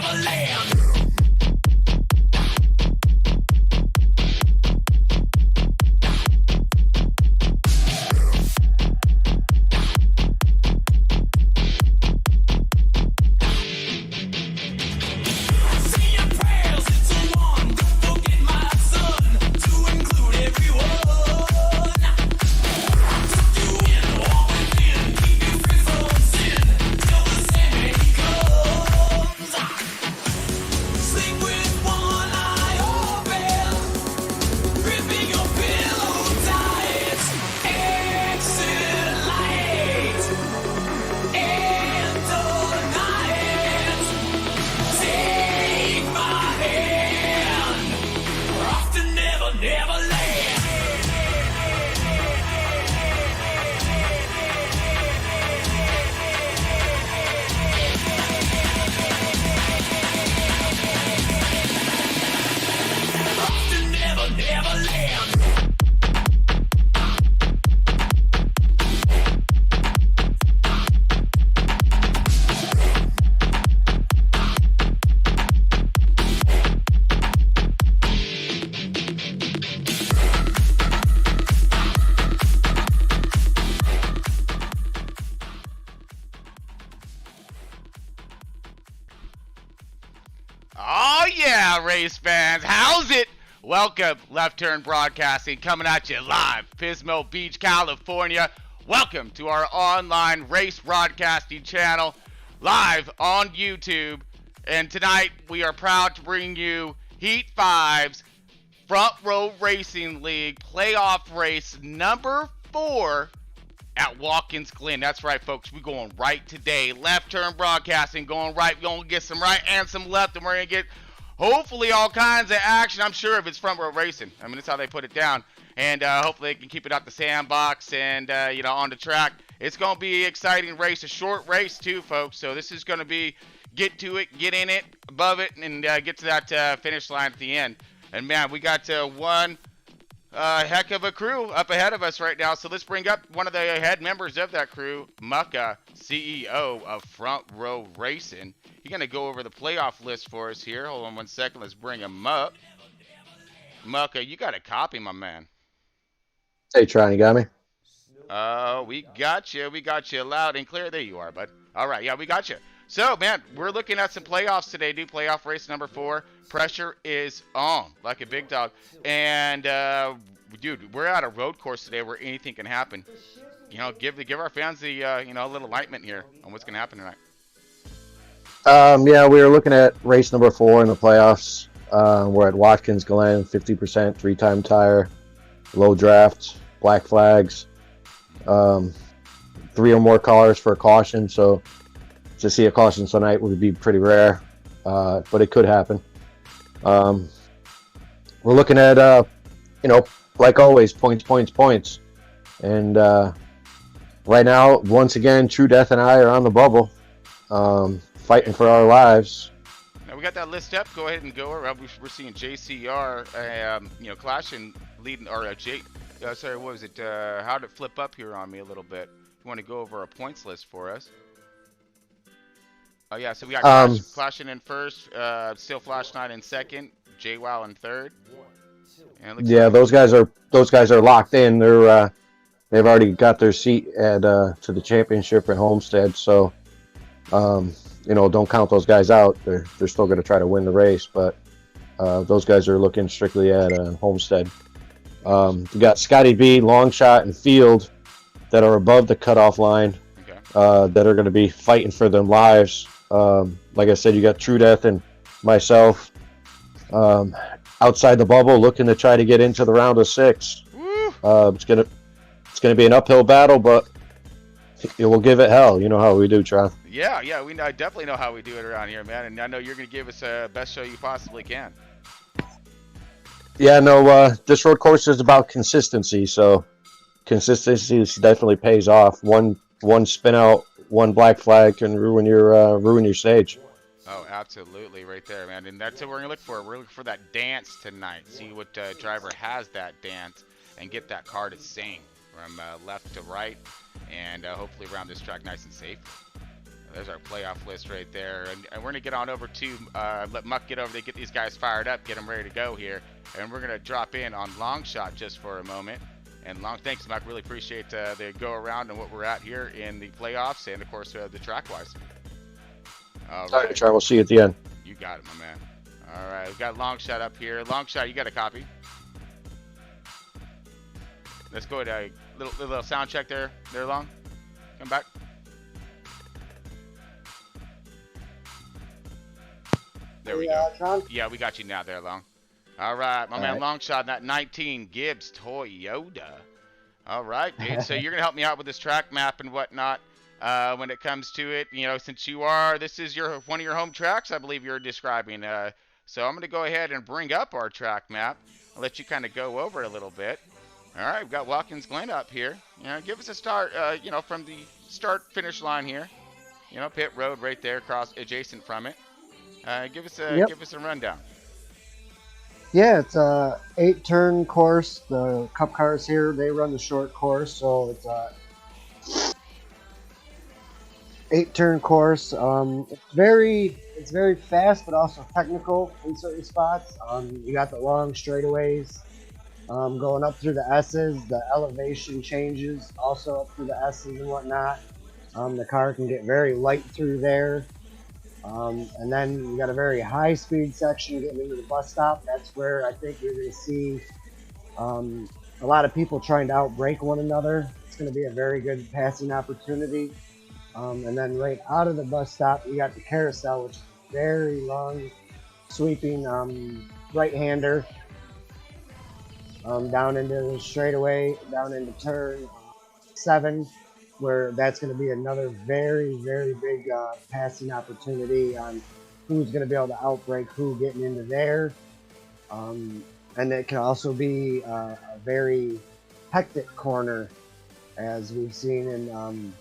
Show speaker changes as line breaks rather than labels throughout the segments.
never land.
Oh yeah, race fans, how's it? Welcome, Left Turn Broadcasting, coming at you live, Pismo Beach, California. Welcome to our online race broadcasting channel, live on YouTube. And tonight, we are proud to bring you Heat 5's Front Row Racing League playoff race number 4 at Watkins, Glen. That's right, folks. We're going right today. Left Turn Broadcasting going right. We're going to get some right and some left, and we're going to get hopefully all kinds of action. I'm sure if it's front row racing. I mean, that's how they put it down. And hopefully they can keep it out the sandbox and, on the track. It's going to be an exciting race, a short race too, folks. So this is going to be get to it, get in it, above it, and get to that finish line at the end. And, man, we got one heck of a crew up ahead of us right now. So let's bring up one of the head members of that crew, Mucka, CEO of Front Row Racing. He's going to go over the playoff list for us here. Hold on one second. Let's bring him up. Mucka, you got a copy, my man.
Hey, Tron, you got me?
We got you. We got you loud and clear. There you are, bud. All right, yeah, we got you. So, man, we're looking at some playoffs today, dude. Playoff race number 4. Pressure is on, like a big dog. And, dude, we're at a road course today where anything can happen. Give our fans the, a little enlightenment here on what's going to happen tonight.
Yeah, we were looking at race number 4 in the playoffs. We're at Watkins, Glen, 50%, 3-time tire, low draft, black flags, 3 or more cars for a caution. So to see a caution tonight would be pretty rare, but it could happen. We're looking at, like always, points. And right now, once again, True Death and I are on the bubble, fighting for our lives.
Now we got that list up. Go ahead and go. We're seeing JCR, clashing, leading, or sorry, what was it? How did it flip up here on me a little bit? You want to go over a points list for us? Oh yeah, so we got Clashing in first, Still Flash 9 in second, JWoww in third. And
yeah, like those guys are locked in. They've already got their seat at to the championship at Homestead. So don't count those guys out. They're still going to try to win the race, but those guys are looking strictly at Homestead. We got Scotty B, Longshot, and Field that are above the cutoff line. Okay. That are going to be fighting for their lives. Like I said, you got True Death and myself outside the bubble, looking to try to get into the round of 6. It's gonna be an uphill battle, but we'll give it hell. You know how we do, Tron.
Yeah, I definitely know how we do it around here, man. And I know you're gonna give us the best show you possibly can.
Yeah, no, this road course is about consistency, so consistency definitely pays off. One spin out, one black flag can ruin your stage.
Oh, absolutely, right there, man. And that's what we're gonna look for. We're looking for that dance tonight. See what driver has that dance, and get that car to sing from left to right, and hopefully around this track nice and safe. There's our playoff list right there. And we're going to get on over to let Muck get over there, get these guys fired up, get them ready to go here. And we're going to drop in on long shot just for a moment. And thanks, Muck. Really appreciate the go around and what we're at here in the playoffs and, of course, the track wise. All right,
Try. We'll see you at the end.
You got it, my man. All right, we've got long shot up here. Long shot, you got a copy. Let's go to a little sound check there. There, Long. Come back. There we go.
John?
Yeah, we got you now there, Long. All right, my man, long shot, that 19 Gibbs Toyota. All right, dude. So you're going to help me out with this track map and whatnot when it comes to it. You know, since this is one of your home tracks, I believe you're describing. So I'm going to go ahead and bring up our track map. I'll let you kind of go over it a little bit. All right, we've got Watkins Glen up here. You know, give us a start, from the start-finish line here. You know, pit road right there, adjacent from it. Give us a rundown.
Yeah, it's a 8-turn course. The Cup cars here, they run the short course, so it's a 8-turn course. It's very fast, but also technical in certain spots. You got the long straightaways going up through the S's. The elevation changes also up through the S's and whatnot. The car can get very light through there. And then you got a very high speed section getting into the bus stop. That's where I think you're going to see a lot of people trying to outbrake one another. It's going to be a very good passing opportunity. And then right out of the bus stop, you got the carousel, which is a very long, sweeping right-hander down into the straightaway, down into turn 7. Where that's going to be another very, very big passing opportunity on who's going to be able to outbrake who getting into there. And it can also be a very hectic corner, as we've seen in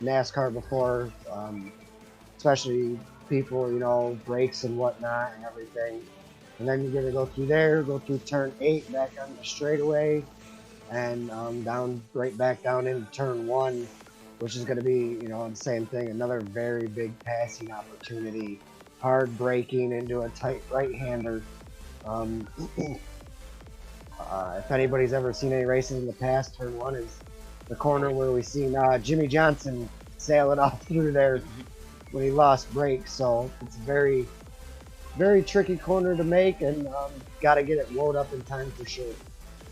NASCAR before, especially people, brakes and whatnot and everything. And then you're going to go through there, go through turn 8, back on the straightaway. And right back down into turn 1, which is going to be, the same thing, another very big passing opportunity, hard braking into a tight right-hander. If anybody's ever seen any races in the past, turn 1 is the corner where we seen Jimmy Johnson sailing off through there when he lost brakes. So it's a very, very tricky corner to make, and got to get it loaded up in time for sure.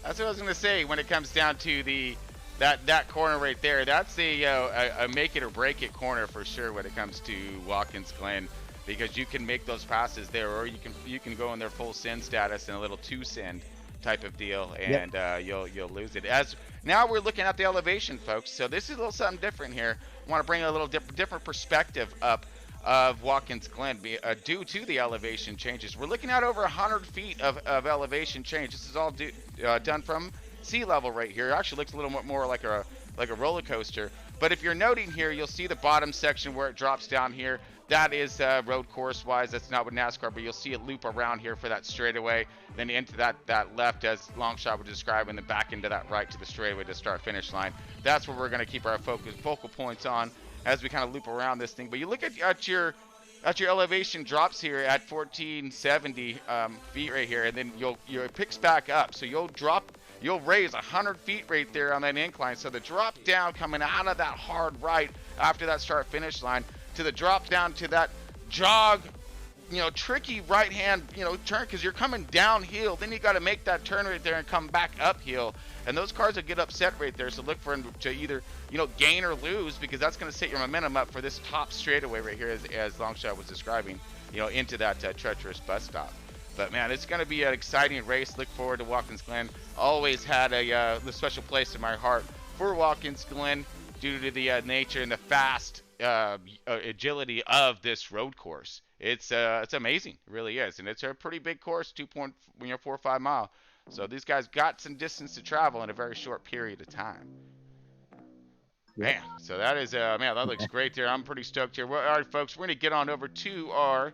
That's what I was going to say when it comes down to that corner right there. That's a make it or break it corner for sure when it comes to Watkins Glen, because you can make those passes there, or you can go in their full send status and a little 2-send type of deal, and you'll lose it. As now we're looking at the elevation, folks. So this is a little something different here. I want to bring a little different perspective up of Watkins Glen due to the elevation changes. We're looking at over 100 feet of elevation change. This is all done from sea level right here. It actually looks a little more like a roller coaster. But if you're noting here, you'll see the bottom section where it drops down here. That is road course wise. That's not with NASCAR, but you'll see it loop around here for that straightaway, then into that left as Longshot would describe, and then back into that right to the straightaway to start finish line. That's where we're going to keep our focal points on as we kind of loop around this thing. But you look at your elevation drops here at 1470 feet right here, and then it picks back up. So you'll raise 100 feet right there on that incline. So the drop down coming out of that hard right after that start finish line to the drop down to that jog, tricky right hand, turn, because you're coming downhill. Then you got to make that turn right there and come back uphill. And those cars will get upset right there. So look for them to either, gain or lose, because that's going to set your momentum up for this top straightaway right here, as Longshot was describing, into that treacherous bus stop. But man, it's going to be an exciting race. Look forward to Watkins Glen. Always had a special place in my heart for Watkins Glen due to the nature and the fast agility of this road course. It's amazing, it really is, and it's a pretty big course, 2.45 mile. So these guys got some distance to travel in a very short period of time. Man, so that is that looks great there. I'm pretty stoked here. Well, all right, folks, we're gonna get on over to our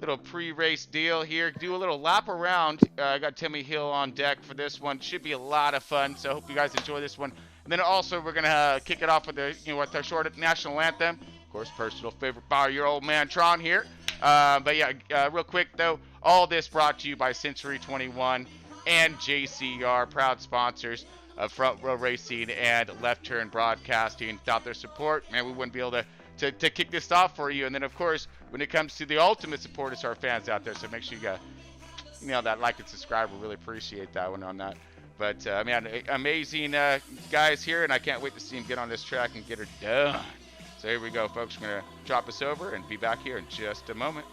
little pre-race deal here. Do a little lap around. I got Timmy Hill on deck for this one. Should be a lot of fun. So hope you guys enjoy this one. And then also we're gonna kick it off with with our short national anthem. Of course, personal favorite bar, your old man Tron here. But yeah, real quick though, all this brought to you by C-21 and JCR, proud sponsors of Front Row Racing and Left Turn Broadcasting. Without their support, man, we wouldn't be able to kick this off for you. And then, of course, when it comes to the ultimate support, it's our fans out there. So make sure you know that like and subscribe. We really appreciate that one on that. But man, amazing guys here, and I can't wait to see him get on this track and get her done. So here we go, folks. We're gonna drop us over and be back here in just a moment.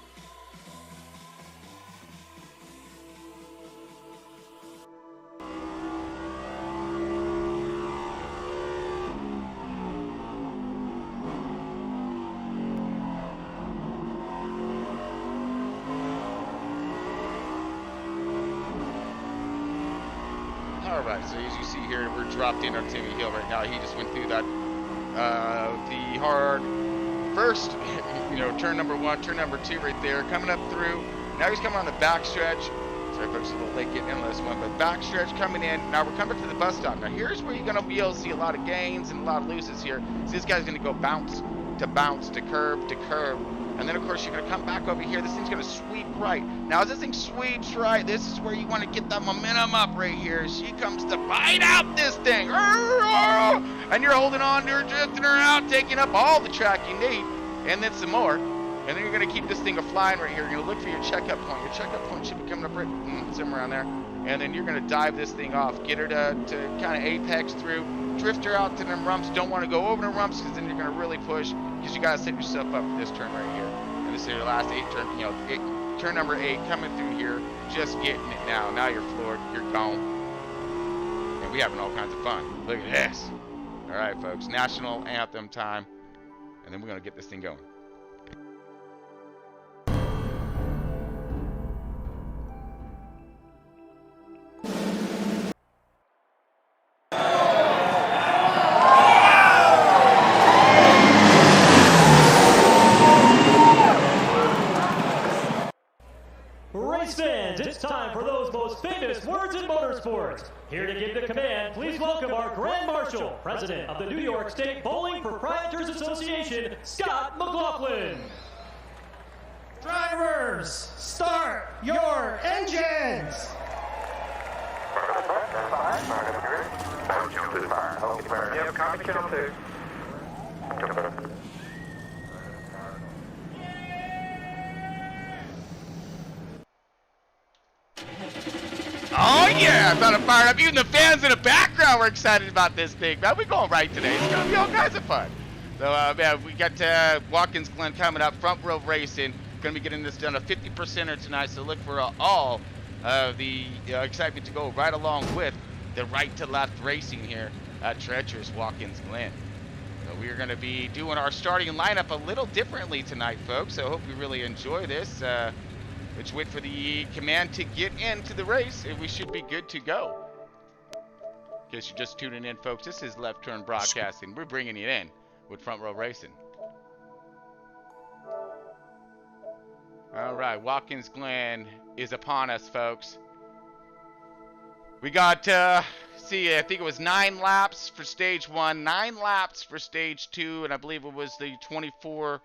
Alright, so as you see here, we're dropped in on Timmy Hill right now. He just went through that, the hard first, turn number 1, turn number 2 right there, coming up through. Now he's coming on the back stretch. Sorry folks, a little late getting into this one, but back stretch coming in. Now we're coming to the bus stop. Now here's where you're going to be able to see a lot of gains and a lot of loses here. So this guy's going to go bounce to curb to curb. And then, of course, you're going to come back over here. This thing's going to sweep right. Now, as this thing sweeps right, this is where you want to get that momentum up right here. She comes to bite out this thing. And you're holding on to her, drifting her out, taking up all the track you need, and then some more. And then you're going to keep this thing flying right here. You're going to look for your checkup point. Your checkup point should be coming up right somewhere around there. And then you're going to dive this thing off. Get her to kind of apex through. Drift her out to them rumps. Don't want to go over the rumps because then you're going to really push, because you got to set yourself up for this turn right here. And this is your last 8 turn, turn number 8 coming through here. Just getting it now. Now you're floored. You're gone. And we having all kinds of fun. Look at this. All right, folks. National anthem time. And then we're going to get this thing going.
Race fans, it's time for those most famous words in motorsports. Here to give the command, please welcome our Grand Marshal, President of the New York State Bowling Proprietors Association, Scott McLaughlin.
Drivers, start your engines!
Oh yeah, I'm about to fire up. Even the fans in the background were excited about this thing. Man, we're going right today. It's gonna be all kinds of fun. So man, we got Watkins, Glen coming up, front row racing. Gonna be getting this done a 50%er tonight. So look for all of the excitement to go right along with the right to left racing here at treacherous Watkins, Glen. So we are gonna be doing our starting lineup a little differently tonight, folks. So I hope you really enjoy this. Let's wait for the command to get into the race, and we should be good to go. In case you're just tuning in, folks, this is Left Turn Broadcasting. We're bringing you in with Front Row Racing. All right, Watkins Glen is upon us, folks. We got, I think it was 9 laps for stage 1, 9 laps for stage 2, and I believe it was the 24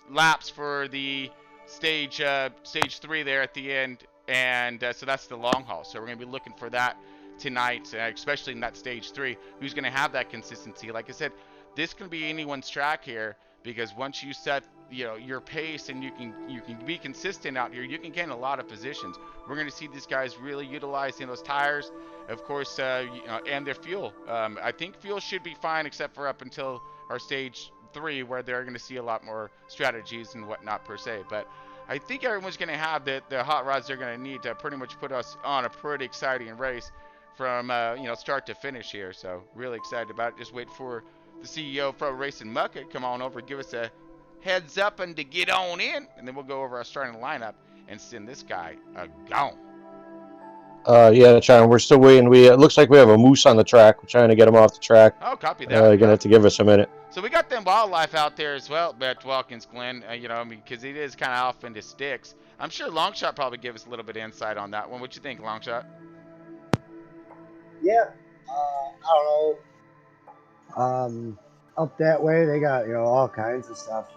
laps for the stage 3 there at the end, and so that's the long haul. So we're going to be looking for that tonight, especially in that stage 3. Who's going to have that consistency? Like I said, this can be anyone's track here, because once you set your pace and you can be consistent out here, you can gain a lot of positions. We're going to see these guys really utilizing those tires, of course, and their fuel. I think fuel should be fine, except for up until our stage 3, where they're going to see a lot more strategies and whatnot per se. But I think everyone's going to have the hot rods they're going to need to pretty much put us on a pretty exciting race from start to finish here. So really excited about it. Just wait for the CEO of Pro Racing Mucka to come on over and give us a heads up and to get on in, and then we'll go over our starting lineup and send this guy a gone.
Yeah, John, we're still waiting. It looks like we have a moose on the track. We're trying to get him off the track.
Oh, copy that.
You're gonna have to give us a minute.
So we got them wildlife out there as well at Watkins Glen, because it is kind of off into sticks. I'm sure Longshot probably give us a little bit of insight on that one. What you think, Longshot?
Yeah, I don't know. up that way, they got all kinds of stuff.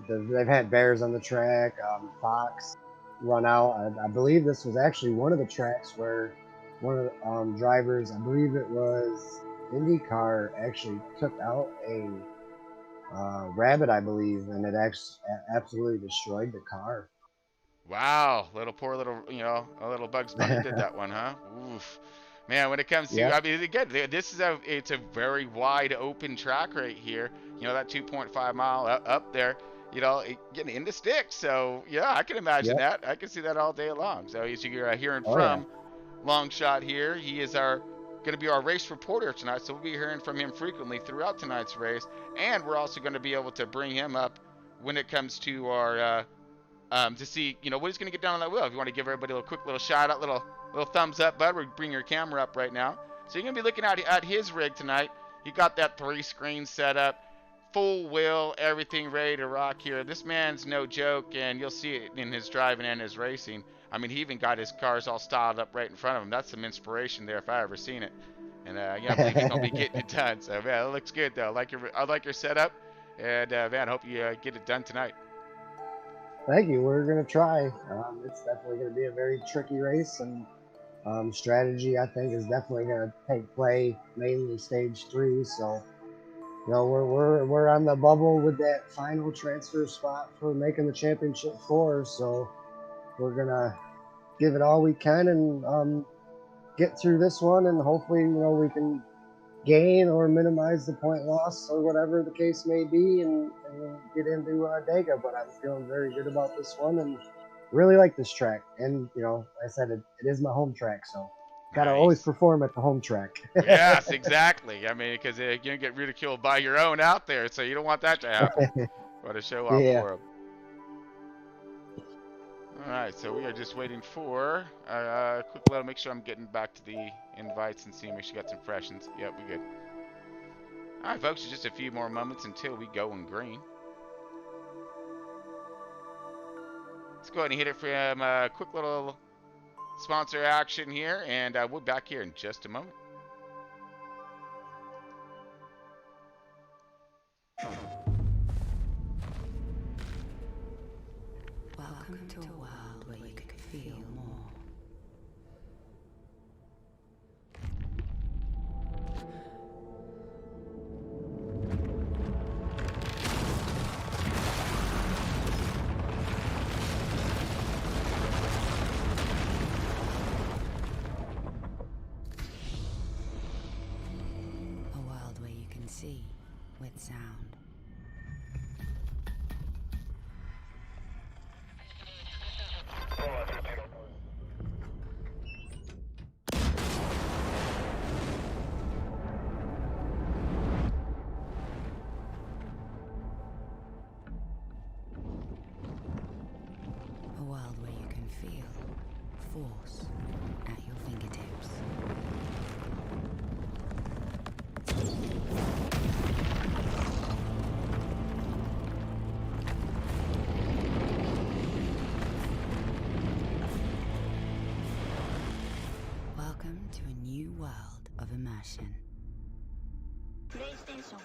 They've had bears on the track, fox run out. I believe this was actually one of the tracks where one of the drivers, I believe it was IndyCar, actually took out a rabbit, I believe, and it actually absolutely destroyed the car.
Wow, poor little, a little Bugs Bunny did that one, huh? Oof. Man, when it comes to,
Yep.
I mean, again, it's a very wide open track right here. That 2.5 mile up there, getting into sticks. So, yeah, I can imagine
Yep.
that. I can see that all day long. So, as you're hearing
Oh,
from Long Shot here, he is going to be our race reporter tonight. So, we'll be hearing from him frequently throughout tonight's race. And we're also going to be able to bring him up when it comes to our, to see, what he's going to get down on that wheel. If you want to give everybody a quick little shout out, little thumbs up, bud, we'll bring your camera up right now. So you're going to be looking at his rig tonight. He got that 3-screen set up, full wheel, everything ready to rock here. This man's no joke, and you'll see it in his driving and his racing. I mean, he even got his cars all styled up right in front of him. That's some inspiration there if I ever seen it. And I believe he's going to be getting it done. So, man, it looks good, though. I like your setup, and, man, I hope you get it done tonight.
Thank you. We're going to try. It's definitely going to be a very tricky race, and strategy, I think, is definitely going to take play mainly stage 3. So, we're on the bubble with that final transfer spot for making the championship 4. So we're going to give it all we can and get through this one, and hopefully, we can gain or minimize the point loss or whatever the case may be, and get into Dega. But I'm feeling very good about this one and really like this track. And like I said, it is my home track, so gotta always perform at the home track.
Yes, exactly. I mean, because you're gonna get ridiculed by your own out there, so you don't want that to happen. Want to show off for them. All right, so we are just waiting for quick little. Make sure I'm getting back to the invites and see. Make sure you got some freshions. Yep, we good. All right, folks, just a few more moments until we go in green. Let's go ahead and hit it from a quick little sponsor action here, and we'll be back here in just a moment.
Welcome to a world where you can feel more. A world where you can see with sound. A world where you can feel force at your fingertips. Welcome to a new world of immersion.
PlayStation.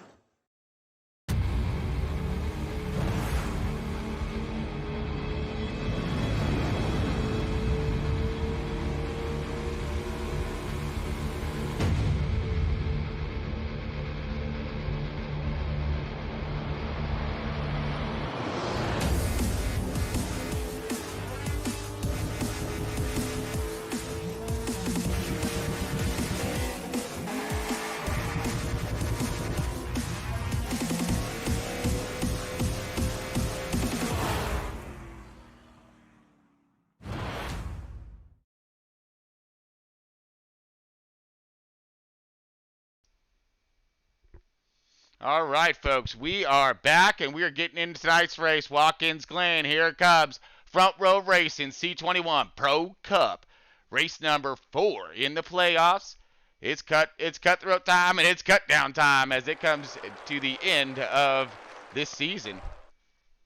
All right, folks, we are back, and we are getting into tonight's race. Watkins, Glen, here it comes. Front Row Racing, C-21 Pro Cup, race number 4 in the playoffs. It's cutthroat time, and it's cut down time as it comes to the end of this season.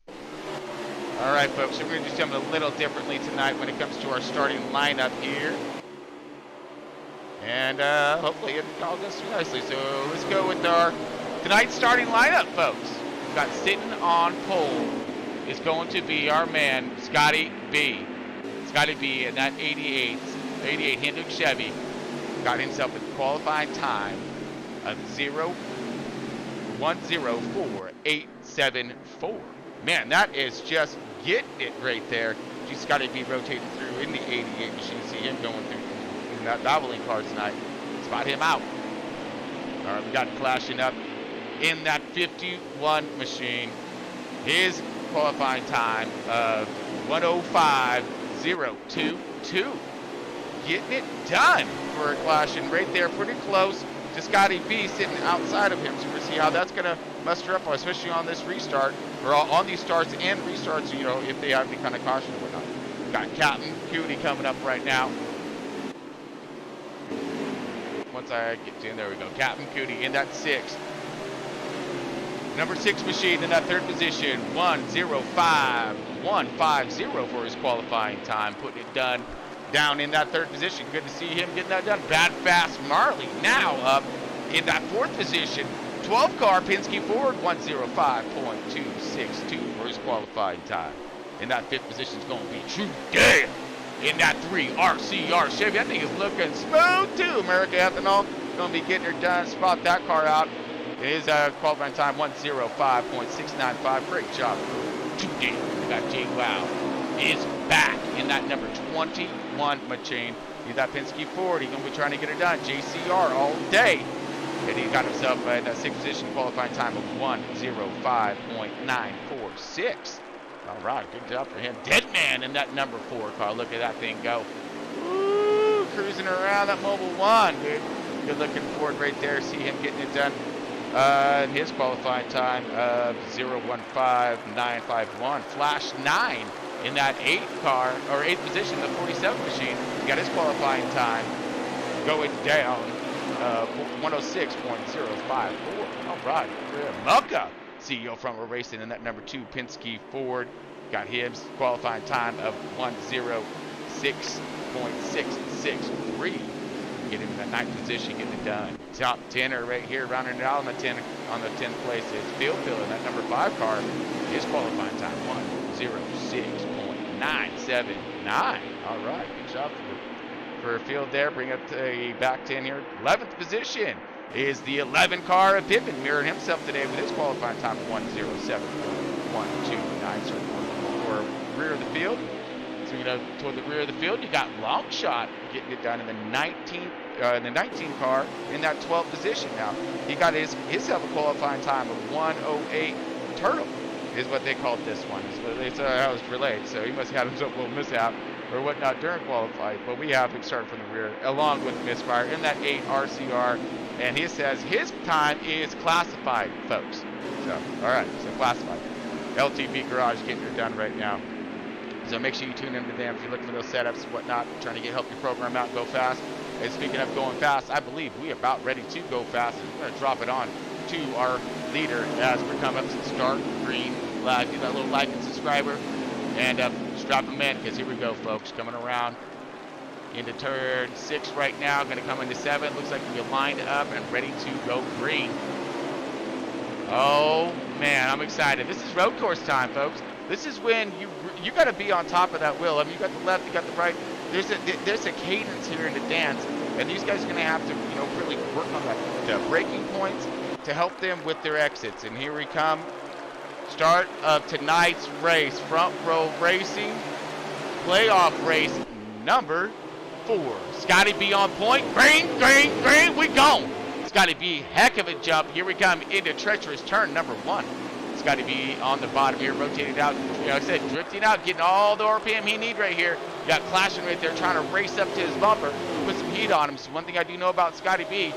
All right, folks, so we're going to do something a little differently tonight when it comes to our starting lineup here. And hopefully it all goes through nicely. So let's go with our Tonight's starting lineup, folks. We've got sitting on pole is going to be our man, Scotty B. Scotty B in that 88 Hendrick Chevy got himself a qualifying time of 1:04.874. Man, that is just getting it right there. She's got to be rotating through in the 88 machine. See him going through in that Valvoline car tonight. Spot him out. All right, we got clashing up in that 51 machine. His qualifying time of 1:05.022. Getting it done for a clashing right there, pretty close to Scotty B sitting outside of him. So we'll see how that's going to muster up, especially on this restart, or on these starts and restarts, you know, if they have any kind of caution or whatnot. Got Captain Cootie coming up right now. Once I get in, there we go. Captain Cootie in that 6. Number 6 machine in that 3rd position, 1:05.150 for his qualifying time, putting it done down in that 3rd position. Good to see him getting that done. Bad Fast Marley now up in that 4th position. 12 car Penske Ford, 1:05.262 for his qualifying time. In that 5th position is going to be True Dead in that 3 RCR Chevy. That thing is looking smooth too. America Ethanol going to be getting her done. Spot that car out. His qualifying time 1:05.695. Great job. True Dead. We got J Wow is back in that number 21 machine. He's that Penske Ford. He's going to be trying to get it done. JCR all day. And he got himself in that 6th position qualifying time of 1:05.946. All right, good job for him. Deadman in that number 4 car. Look at that thing go. Woo, cruising around that Mobile 1, dude. Good looking Ford right there. See him getting it done. His qualifying time of 0:15.951. Flash 9 in that 8 car, or 8th position, the 47 machine. He got his qualifying time going down 1:06.054. All right, Mucka, CEO from Racing in that number 2 Penske Ford. Got his qualifying time of 1:06.663. Get him in that 9th position, getting it done. Top 10er right here, rounding it out on the 10th place is Phil in that number 5 car. His qualifying time 1:06.979. All right, good job for Field there. Bring up to back 10 here. 11th position is the 11 car of Pippin, mirroring himself today with his qualifying time of 1:07.129. So for rear of the field. So you know, toward the rear of the field, you got Longshot getting it done in the 19 car in that 12th position. Now he got his qualifying time of 1:08 turtle is what they called this one. It's how it's relayed. So he must have had himself a little mishap or whatnot during qualifying. But we have him starting from the rear along with Misfire in that 8 RCR, and he says his time is classified, folks. So all right, so classified. LTB Garage getting it done right now. So make sure you tune into them if you're looking for those setups and whatnot, trying to help your program out, go fast. And speaking of going fast, I believe we are about ready to go fast. And we're going to drop it on to our leader as we come up to the start. Green flag, do that little like and subscriber. And just drop them in, because here we go, folks. Coming around into turn 6 right now. Going to come into 7. Looks like we're lined up and ready to go green. Oh, man, I'm excited. This is road course time, folks. This is when you got to be on top of that wheel. I mean, you got the left, you got the right. There's a cadence here in the dance, and these guys are going to have to, you know, really work on the braking points to help them with their exits. And here we come. Start of tonight's race. Front row racing, playoff race number 4. Scotty B on point. Green, green, green. We gone. Scotty B, heck of a jump. Here we come into treacherous turn number 1. It's got to be on the bottom here, rotated out. You know, like I said, drifting out, getting all the RPM he need right here. You got clashing right there, trying to race up to his bumper, put some heat on him. So one thing I do know about Scotty B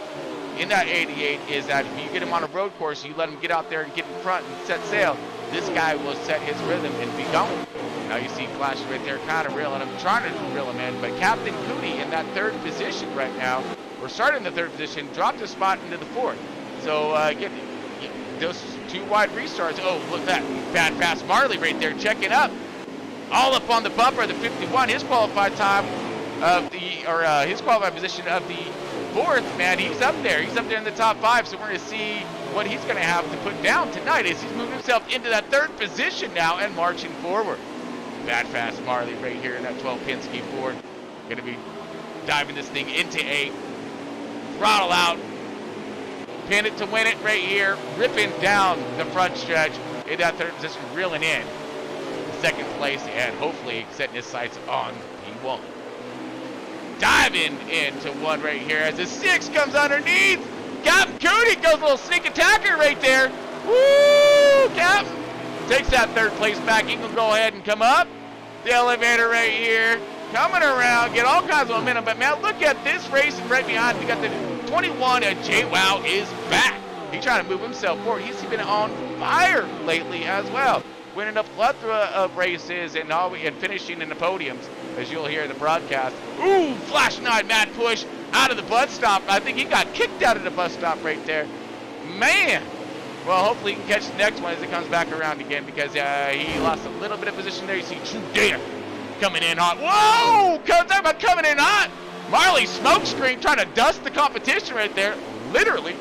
in that 88 is that if you get him on a road course, you let him get out there and get in front and set sail, this guy will set his rhythm and be going. Now you see clashing right there, kind of reeling him, trying to reel him in. But Captain Cootie in that 3rd position right now, we're starting in the 3rd position, dropped a spot into the 4th. So get those 2 wide restarts. Oh, look at that. Bad Fast Marley right there checking up. All up on the bumper, the 51. His qualified time of his qualified position of the 4th, man, he's up there. He's up there in the top 5. So we're going to see what he's going to have to put down tonight is he's moving himself into that third position now and marching forward. Bad Fast Marley right here in that 12 Penske Ford. Going to be diving this thing into 8. Throttle out. Pin it to win it right here. Ripping down the front stretch in that third position, reeling in second place and hopefully setting his sights on P1. Diving into 1 right here as the 6 comes underneath. Captain Cootie goes a little sneak attacker right there. Woo! Captain takes that third place back. He can go ahead and come up the elevator right here. Coming around, get all kinds of momentum. But man, look at this racing right behind. We got the 21 and J-Wow is back. He's trying to move himself forward. He's been on fire lately as well. Winning a plethora of races and finishing in the podiums, as you'll hear in the broadcast. Ooh, Flash 9 mad push out of the bus stop. I think he got kicked out of the bus stop right there. Man. Well, hopefully he can catch the next one as it comes back around again because he lost a little bit of position there. You see True Dan coming in hot. Whoa! Talk about coming in hot. Marley smokescreen trying to dust the competition right there. Literally.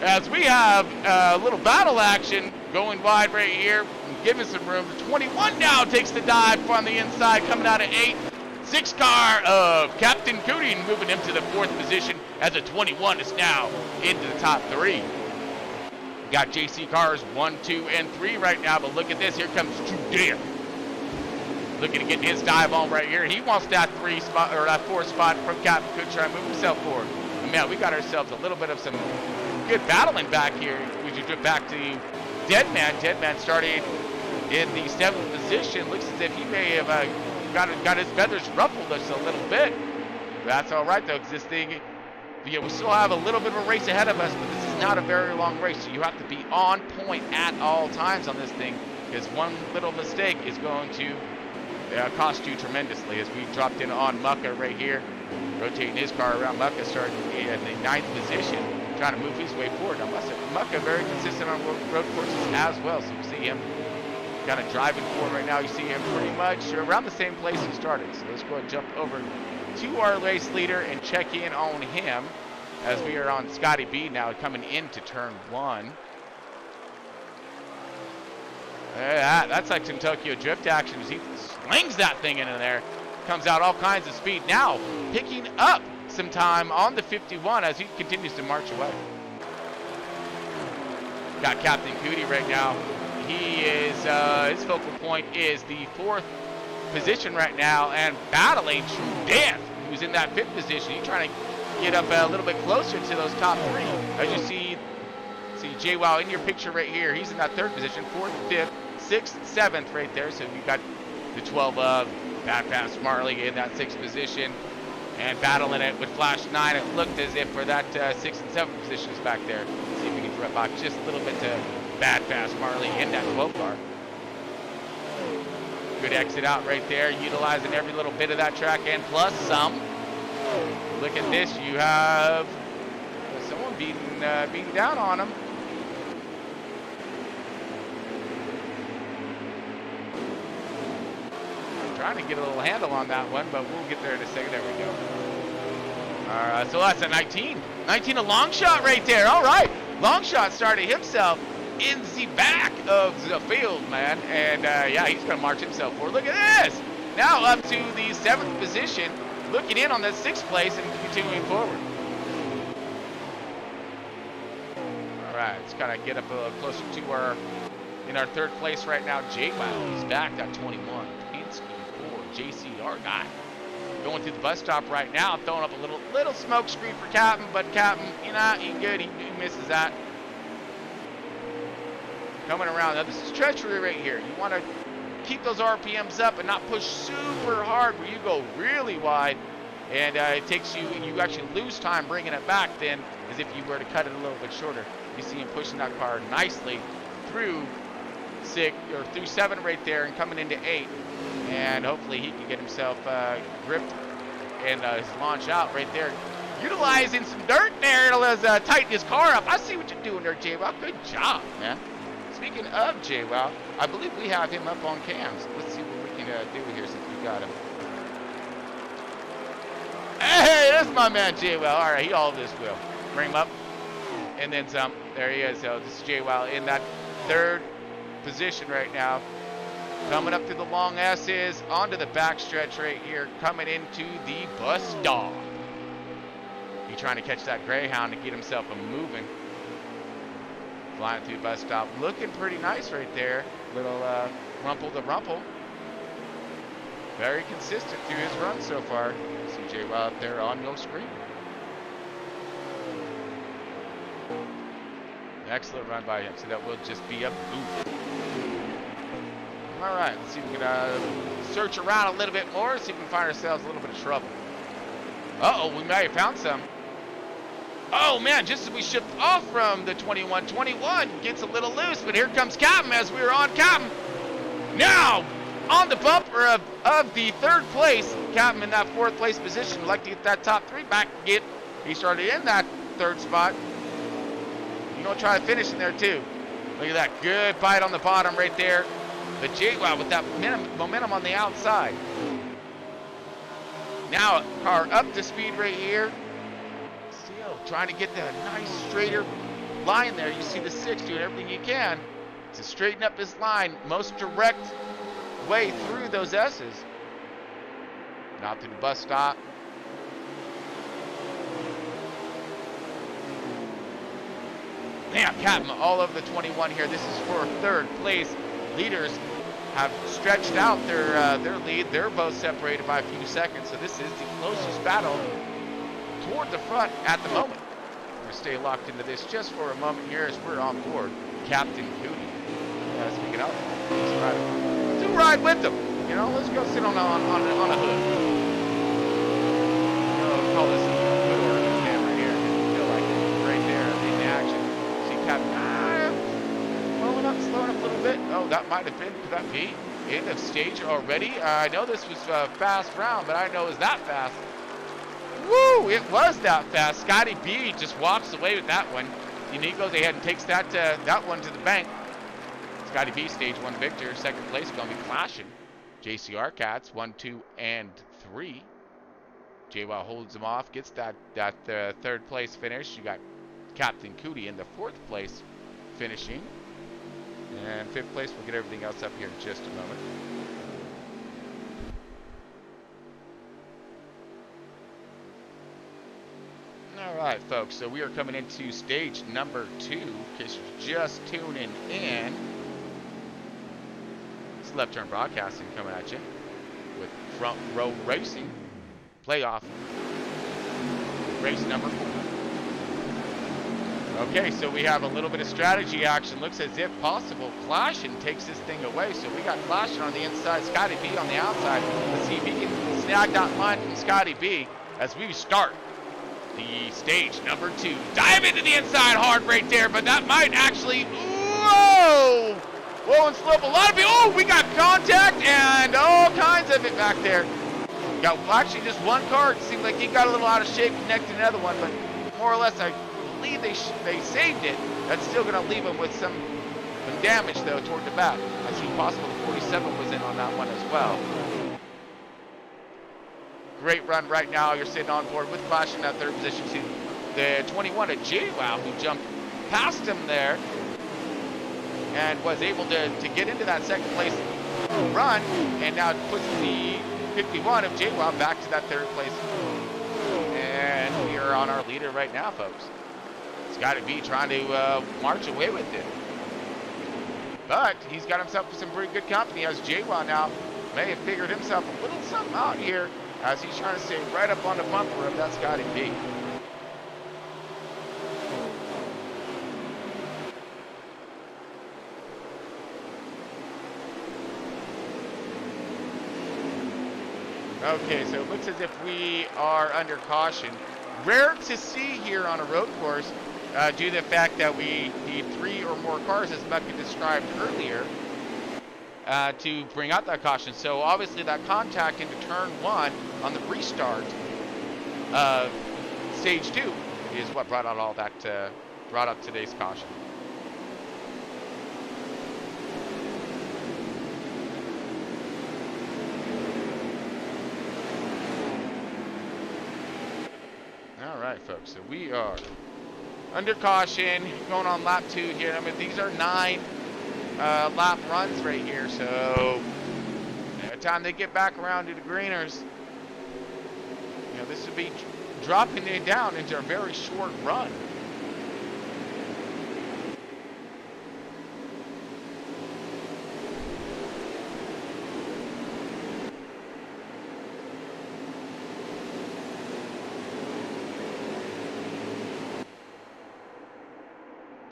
As we have a little battle action going wide right here. Giving some room. The 21 now takes the dive from the inside, coming out of 8. 6 car of Captain Cootie moving him to the 4th position as the 21 is now into the top 3. Got JC cars 1, 2, and 3 right now, but look at this. Here comes True looking to get his dive on right here. He wants that 3 spot or that 4 spot from Captain Cootie, trying to move himself forward. And man, we got ourselves a little bit of some good battling back here. We just get back to Deadman. Deadman started in the 7th position. Looks as if he may have got his feathers ruffled just a little bit. That's all right though, because this thing, we still have a little bit of a race ahead of us, but this is not a very long race, so you have to be on point at all times on this thing, because one little mistake is going to cost you tremendously. As we dropped in on Mucka right here, rotating his car around. Mucka starting in the 9th position, trying to move his way forward. Now, Mucka very consistent on road courses as well, so you see him kind of driving forward right now. You see him pretty much around the same place he started. So let's go ahead and jump over to our race leader and check in on him as we are on Scotty B now coming into turn 1. That's like some Tokyo Drift action as he slings that thing into there. Comes out all kinds of speed. Now picking up some time on the 51 as he continues to march away. Got Captain Cootie right now. He is, his focal point is the 4th position right now and battling True Death, who's in that 5th position. He's trying to get up a little bit closer to those top 3. As you see J-Wow in your picture right here. He's in that 3rd position, 4th, 5th, 6th, 7th right there. So you got the 12 of Bad Fast Marley in that 6th position and battling it with Flash 9. It looked as if for that 6th and 7th positions back there. Let's see if we can drop back just a little bit to Bad Fast Marley in that 12 car. Good exit out right there, utilizing every little bit of that track and plus some. Look at this, you have someone beating down on him. Trying to get a little handle on that one, but we'll get there in a second. There we go. All right, so that's a 19. 19, a long shot right there. All right, long shot started himself in the back of the field, man. And yeah, he's gonna march himself forward. Look at this. Now up to the 7th position, looking in on the 6th place and continuing forward. All right, let's kind of get up a little closer to our, in our 3rd place right now. J-Wow, he's back at 21. Penske for JCR guy. Going through the bus stop right now, throwing up a little smoke screen for Captain, but Captain, you know, he good, he misses that. Coming around, now this is treachery right here. You want to keep those RPMs up and not push super hard where you go really wide, and it takes you actually lose time bringing it back then, as if you were to cut it a little bit shorter. You see him pushing that car nicely through 7 right there and coming into 8, and hopefully he can get himself gripped and his launch out right there, utilizing some dirt there to tighten his car up. I see what you're doing there, J-Wow. Good job, man. Speaking of J-Wow, I believe we have him up on cams. Let's see what we can do here since we got him. Hey, that's my man J-Wow. All right, he all this will. Bring him up, and then some. there he is. So this is JWoww in that third position right now. Coming up through the long S's, onto the backstretch right here, coming into the bus stop. He's trying to catch that Greyhound to get himself a moving. Flying through the bus stop, looking pretty nice right there. Little rumple to rumple. Very consistent through his run so far. See JWoww up there on your screen. Excellent run by him, so that will just be a boot. All right, let's see if we can search around a little bit more, see if we can find ourselves a little bit of trouble. Uh-oh, we may have found some. Oh, man, just as we shipped off from the 21, 21 gets a little loose, but here comes Captain as we were on Captain. Now, on the bumper of the third place, Captain in that fourth place position. Would like to get that top three back. He started in that third spot. You know, try to finish in there, too. Look at that, good bite on the bottom right there. But JWoww with that momentum on the outside. Now, car up to speed right here. Still trying to get that nice straighter line there. You see the 6 doing everything you can to straighten up his line. Most direct way through those S's. Now through the bus stop. Man, Captain all over the 21 here. This is for third place. Leaders have stretched out their lead. They're both separated by a few seconds, so this is the closest battle toward the front at the moment. We're going to stay locked into this just for a moment here as we're on board Captain Cootie. Speaking of, let's ride with them. You know, let's go sit on a hood. We'll call this a hood organ camera here. I feel like it right there in the action. See Captain slowing up a little bit. Oh, that might have been, could that be end of stage already? I know this was a fast round, but I know it was that fast. Woo, it was that fast. Scotty B just walks away with that one. And he goes ahead and takes that one to the bank. Scotty B, stage 1 victor. Second place going to be clashing. JCR Cats, 1, 2, and 3. JWoww holds him off, gets that third place finish. You got Captain Cootie in the fourth place finishing. And fifth place, we'll get everything else up here in just a moment. All right, folks, so we are coming into stage number 2, in case you're just tuning in. It's Left Turn Broadcasting coming at you with Front Row Racing playoff race number 4. Okay, so we have a little bit of strategy action. Looks as if possible Clashing takes this thing away. So we got Clashing on the inside, Scotty B on the outside. Let's see if he can snag that line from Scotty B as we start the stage number 2. Dive into the inside hard right there, but that might actually, whoa! Whoa, and slope a lot of people. Oh, we got contact and all kinds of it back there. Got actually just one car. It seemed like he got a little out of shape connecting to another one, but more or less I believe they saved it. That's still going to leave him with some damage though toward the back. I see possible the 47 was in on that one as well. Great run right now. You're sitting on board with Clash in that third position. See the 21 at JWoww who jumped past him there and was able to get into that second place run, and now puts the 51 of JWoww back to that third place. And we are on our leader right now, folks. Scotty B trying to march away with it. But he's got himself some pretty good company as JWoww now may have figured himself a little something out here as he's trying to stay right up on the bumper of that Scotty B. Okay, so it looks as if we are under caution. Rare to see here on a road course due to the fact that we need 3 or more cars, as Bucky described earlier, to bring out that caution. So obviously that contact into turn 1 on the restart of stage 2 is what brought out all that, brought up today's caution. All right, folks, so we are under caution, going on lap 2 here. I mean, these are 9 lap runs right here, so by the time they get back around to the greeners, you know, this would be dropping it down into a very short run.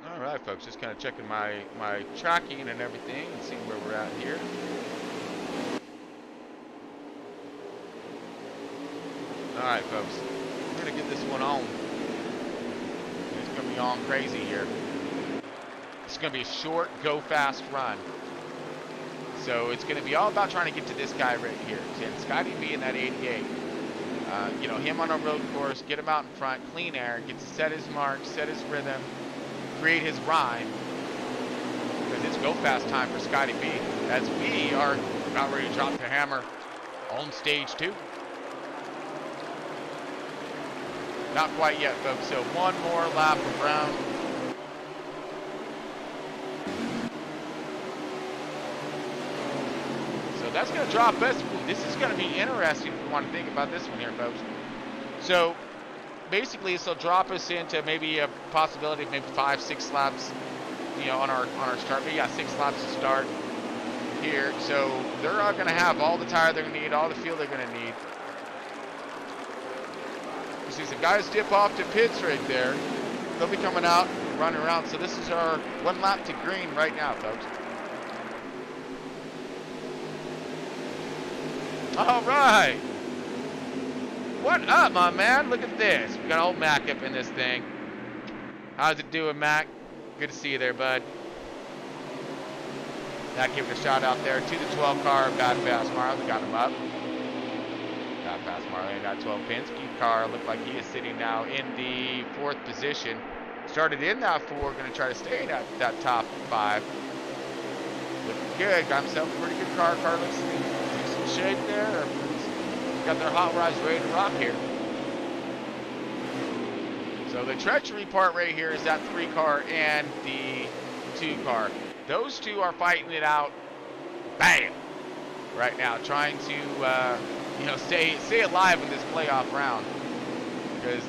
Alright folks, just kind of checking my tracking and everything and seeing where we're at here. Alright folks, we're going to get this one on. It's going to be on crazy here. It's going to be a short, go fast run. So it's going to be all about trying to get to this guy right here. And Scotty B in that 88. You know, him on a road course, get him out in front, clean air, get to set his mark, set his rhythm, create his rhyme. Because it's go fast time for Scotty B. As we are about ready to drop the hammer on stage 2. Not quite yet, folks. So one more lap around. So that's going to drop us. Ooh, this is going to be interesting if you want to think about this one here, folks. So basically, this will drop us into maybe a possibility of maybe 5-6 laps, you know, on our start. Maybe 6 laps to start here. So they're going to have all the tire they're going to need, all the fuel they're going to need. See some guys dip off to pits right there. They'll be coming out, running around. So this is our 1 lap to green right now, folks. All right. What up, my man? Look at this. We got old Mac up in this thing. How's it doing, Mac? Good to see you there, bud. Mac giving a shout out there to the 12 car, Bad Fast Marley. We got him up. Past Marley, got 12 pins. Keith Carr looked like he is sitting now in the 4th position. Started in that 4, going to try to stay in that top 5. Looking good. Got himself a pretty good car. Car looks in decent shape there. Got their hot rods ready to rock here. So the treachery part right here is that 3 car and the 2 car. Those 2 are fighting it out. Bam! Right now, trying to you know, stay alive in this playoff round, because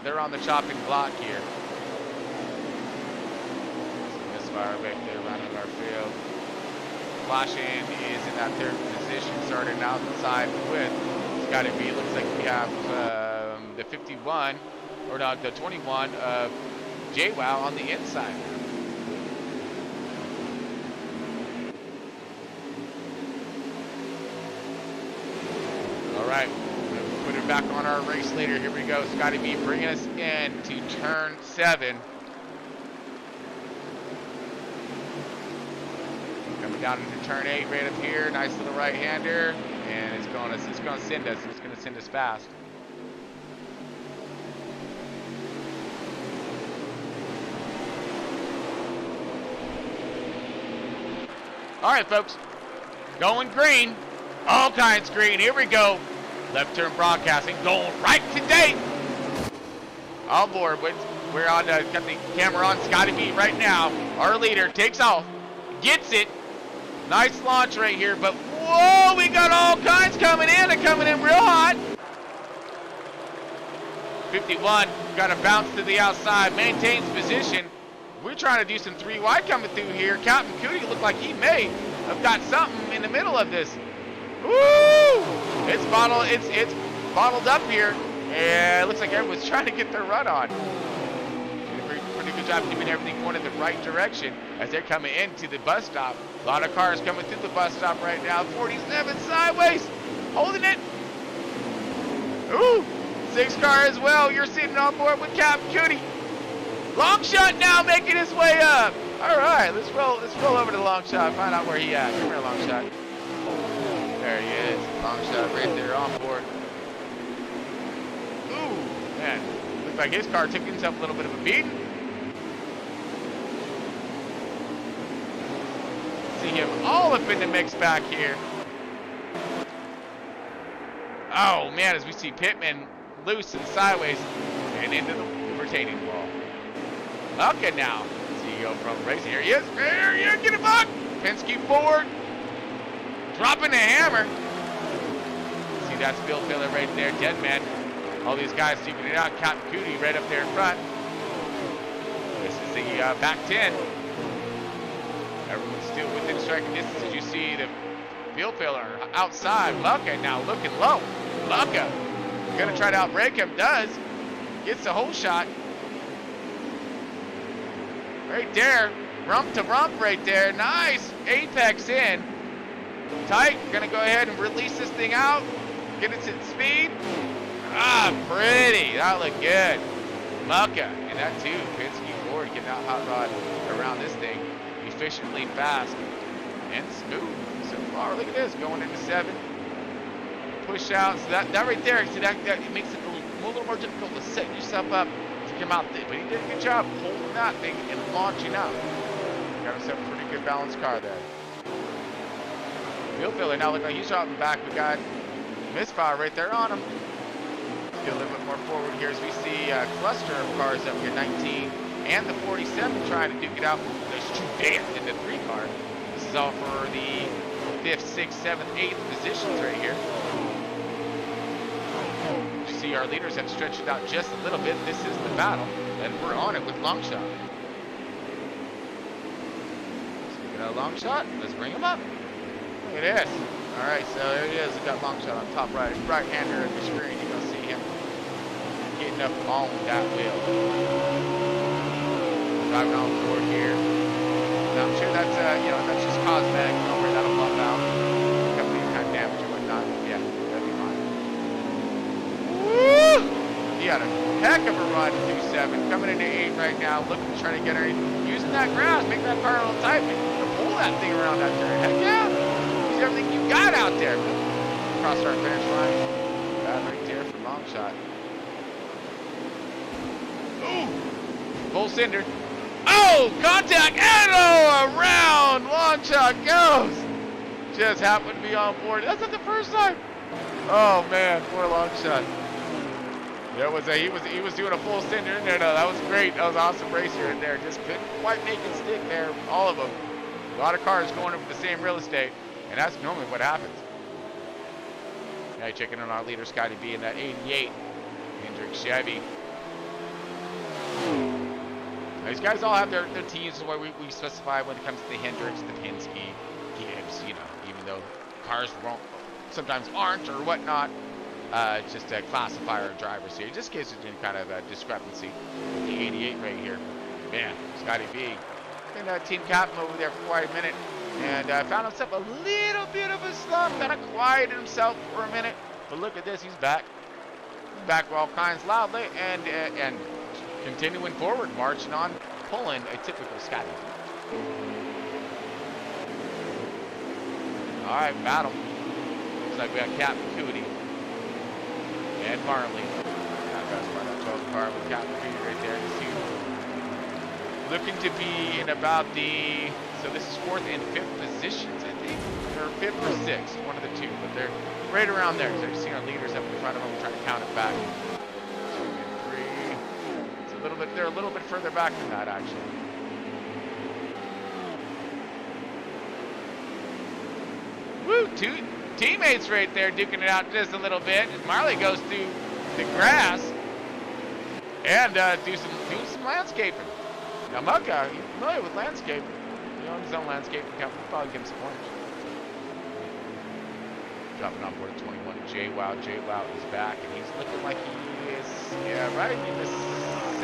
they're on the chopping block here. Misfire back there running our field. Flashing is in that 3rd position, starting outside with Scotty B. Looks like we have the 51, or not, the 21 of JWoww on the inside. All right, put it back on our race leader. Here we go. Scotty B bringing us in to turn 7. Coming down into turn 8 right up here. Nice little right-hander, and it's going to send us. It's going to send us fast. All right, folks, going green. All kinds green. Here we go. Left turn broadcasting going right today. All aboard. We're on. Got the camera on Scotty B right now. Our leader takes off, gets it. Nice launch right here. But whoa, we got all kinds coming in and coming in real hot. 51 got to bounce to the outside, maintains position. We're trying to do some 3 wide coming through here. Captain Cootie looked like he may have got something in the middle of this. Woo! It's bottled up here, and it looks like everyone's trying to get their run on. Pretty good job keeping everything going in the right direction as they're coming into the bus stop. A lot of cars coming through the bus stop right now. 47 sideways, holding it. Ooh, 6 car as well. You're sitting on board with Captain Cootie. Long shot now making his way up. All right, let's roll over to Long Shot, find out where he at. Come here, Long Shot. There he is. Long shot right there on board. Ooh, man. Looks like his car took himself a little bit of a beating. See him all up in the mix back here. Oh, man, as we see Pittman loose and sideways and into the retaining wall. Okay, now. CEO from race. Here he is. Here he is. Get him up. Penske forward. Dropping the hammer. See, that's Bill Filler right there. Dead man. All these guys duking it out. Captain Cootie right up there in front. This is the back 10. Everyone's still within striking distance as you see the Bill Filler outside. Lucca now looking low. Lucca gonna try to outbrake him. Does. Gets the whole shot. Right there. Rump to rump right there. Nice. Apex in. Tight. Gonna go ahead and release this thing out. Get it to speed. Ah, pretty. That looked good. Lucca. And that too. Penske forward getting that hot rod around this thing. Efficiently, fast, and smooth so far. Look at this. Going into 7. Push out. So that right there, see that it makes it a little more difficult to set yourself up to come out there. But he did a good job holding that thing and launching out. Got himself a pretty good balanced car there. Bill Filler now look like he's dropping back. We got misfire right there on him. Let's get a little bit more forward here as we see a cluster of cars up here, 19 and the 47 trying to duke it out. There's 2 danced in the 3 car. This is all for the 5th, 6th, 7th, 8th positions right here. You see our leaders have stretched it out just a little bit. This is the battle, and we're on it with Longshot. So we got a Longshot. Let's bring him up. Look at this. All right, so there he is. We got Longshot on top right-hander at the screen. You can see him getting up on that wheel. Driving on board here. Now I'm sure that's that's just cosmetic. Don't worry, that'll pop out. A couple of kind of damage or whatnot. Yeah, that'll be fine. Woo! He had a heck of a run through 7, coming into 8 right now, looking to try to get her using that grass, making that car a little tight, pull that thing around that turn. Heck yeah! Use everything you got out there. Across our finish line. That right there for Longshot. Ooh! Full cinder. Oh! Contact! And around! Longshot goes! Just happened to be on board. That's not the first time. Oh man, poor Longshot. There was he was doing a full cinder in there though. That was great. That was awesome racer in there. Just couldn't quite make it stick there. All of them. A lot of cars going over the same real estate, and that's normally what happens. Now you're checking on our leader, Scotty B, in that 88 Hendrick Chevy. Now, these guys all have their teams where we specify when it comes to the Hendricks, the Penske, Gibbs, even though cars sometimes aren't or whatnot. It's just a classifier of drivers here. It just gives it any kind of a discrepancy. The 88 right here. Man, Scotty B. And team captain over there for quite a minute. And found himself a little bit of a slump. Kind of quieted himself for a minute. But look at this. He's back. He's back for all kinds loudly. And continuing forward. Marching on. Pulling a typical Scotty. All right, battle. Looks like we got Captain Cootie. And Marley. Now guys, right on 12 car with Captain Cootie right there. Looking to be in about the, so this is 4th and 5th positions, I think, or 5th or 6th, one of the two, but they're right around there. So you see our leaders up in front of them, trying to count it back. 2 and 3. It's a little bit, they're a little bit further back than that, actually. Woo! 2 teammates right there duking it out just a little bit. As Marley goes through the grass and doing some landscaping. Now Mucka, he's familiar with landscaping. He owns his own landscaping company. Probably give him some pointers. Dropping on board at 21. J-Wow. J-Wow is back, and he's looking like he is, right in the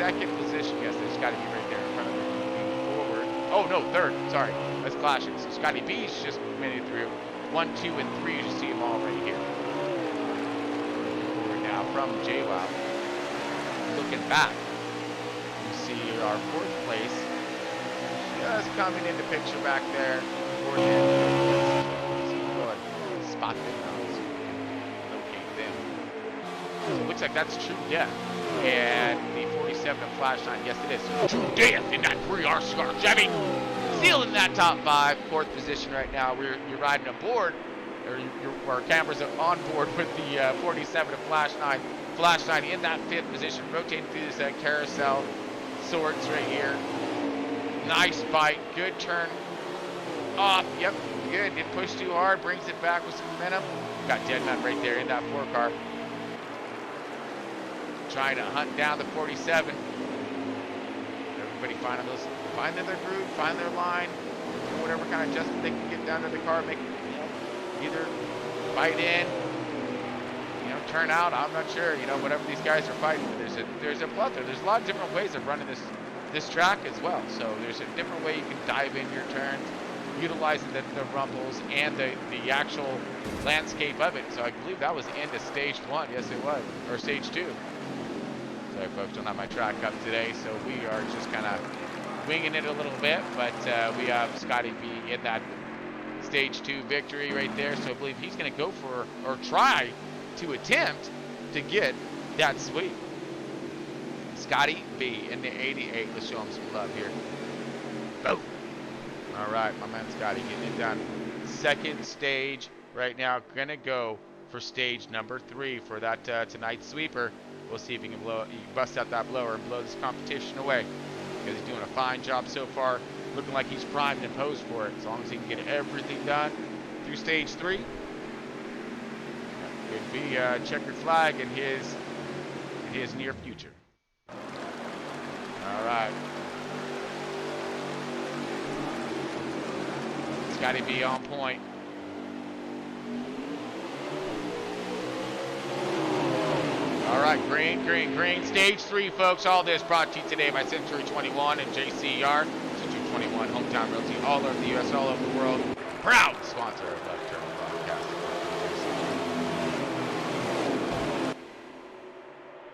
2nd position. Yes, there's Scotty B right there in front of him. Forward. Oh, no, 3rd. Sorry. That's clashing. So Scotty B's just made it through. 1, 2, and 3. You see them all right here. Forward now from J-Wow. Looking back. See our 4th place just coming into picture back there. 4th and go ahead and spot them now. Locate them. So it looks like that's True Death. And the 47 of Flash 9. Yes, it is. True Death in that 3R Scar Chevy. Still in that top 5. 4th position right now. You're riding aboard, or our cameras are on board with the 47 of Flash 9. Flash 9 in that 5th position, rotating through this carousel. sorts right here. Nice bite, good turn off. Yep, good. Didn't push too hard, brings it back with some momentum. Got dead man right there in that 4 car. Trying to hunt down the 47. Everybody finding their groove, find their line, whatever kind of adjustment they can get down to the car, make either bite in, turn out. I'm not sure, whatever these guys are fighting. There's a plethora. There's a lot of different ways of running this track as well. So there's a different way you can dive in your turns, utilizing the rumbles and the actual landscape of it. So I believe that was the end of stage 1. Yes, it was, or stage 2. Sorry, folks, don't have my track up today, so we are just kind of winging it a little bit. But we have Scotty B in that stage 2 victory right there. So I believe he's going to go for, or try to attempt to get that sweep. Scotty B in the 88. Let's show him some love here. Boom. All right, my man Scotty getting it done. Second stage right now. Gonna go for stage number 3 for that tonight's sweeper. We'll see if he can bust out that blower and blow this competition away, because he's doing a fine job so far. Looking like he's primed and posed for it. As long as he can get everything done through stage 3, could be a checkered flag in his near future. All right. Scotty B on point. All right, green, green, green. Stage 3, folks. All this brought to you today by C-21 and JCR. C-21, hometown realty all over the U.S., all over the world. Proud sponsor of Left Turn Broadcasting.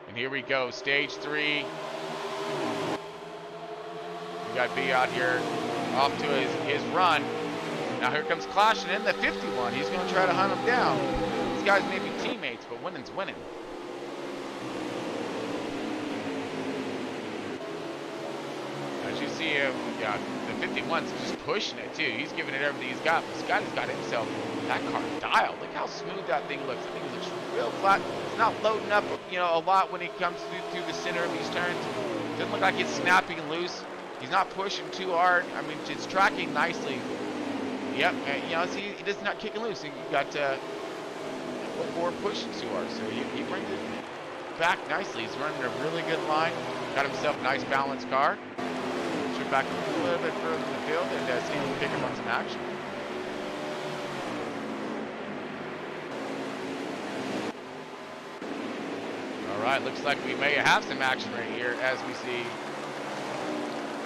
And here we go, stage 3. We got B out here off to his run. Now here comes Clashing in the 51. He's going to try to hunt him down. These guys may be teammates, but winning's winning. As you see him, the 51's just pushing it too. He's giving it everything he's got. But Scotty's got himself that car dialed. Look how smooth that thing looks. I think it looks real flat. It's not loading up, a lot when he comes through the center of these turns. Doesn't look like it's snapping loose. He's not pushing too hard. I mean, it's tracking nicely. Yep, see, he does not kicking loose. He got before pushing too hard, so he brings it back nicely. He's running a really good line. Got himself a nice balanced car. Should back a little bit further in the field and see if he can pick up on some action. All right, looks like we may have some action right here as we see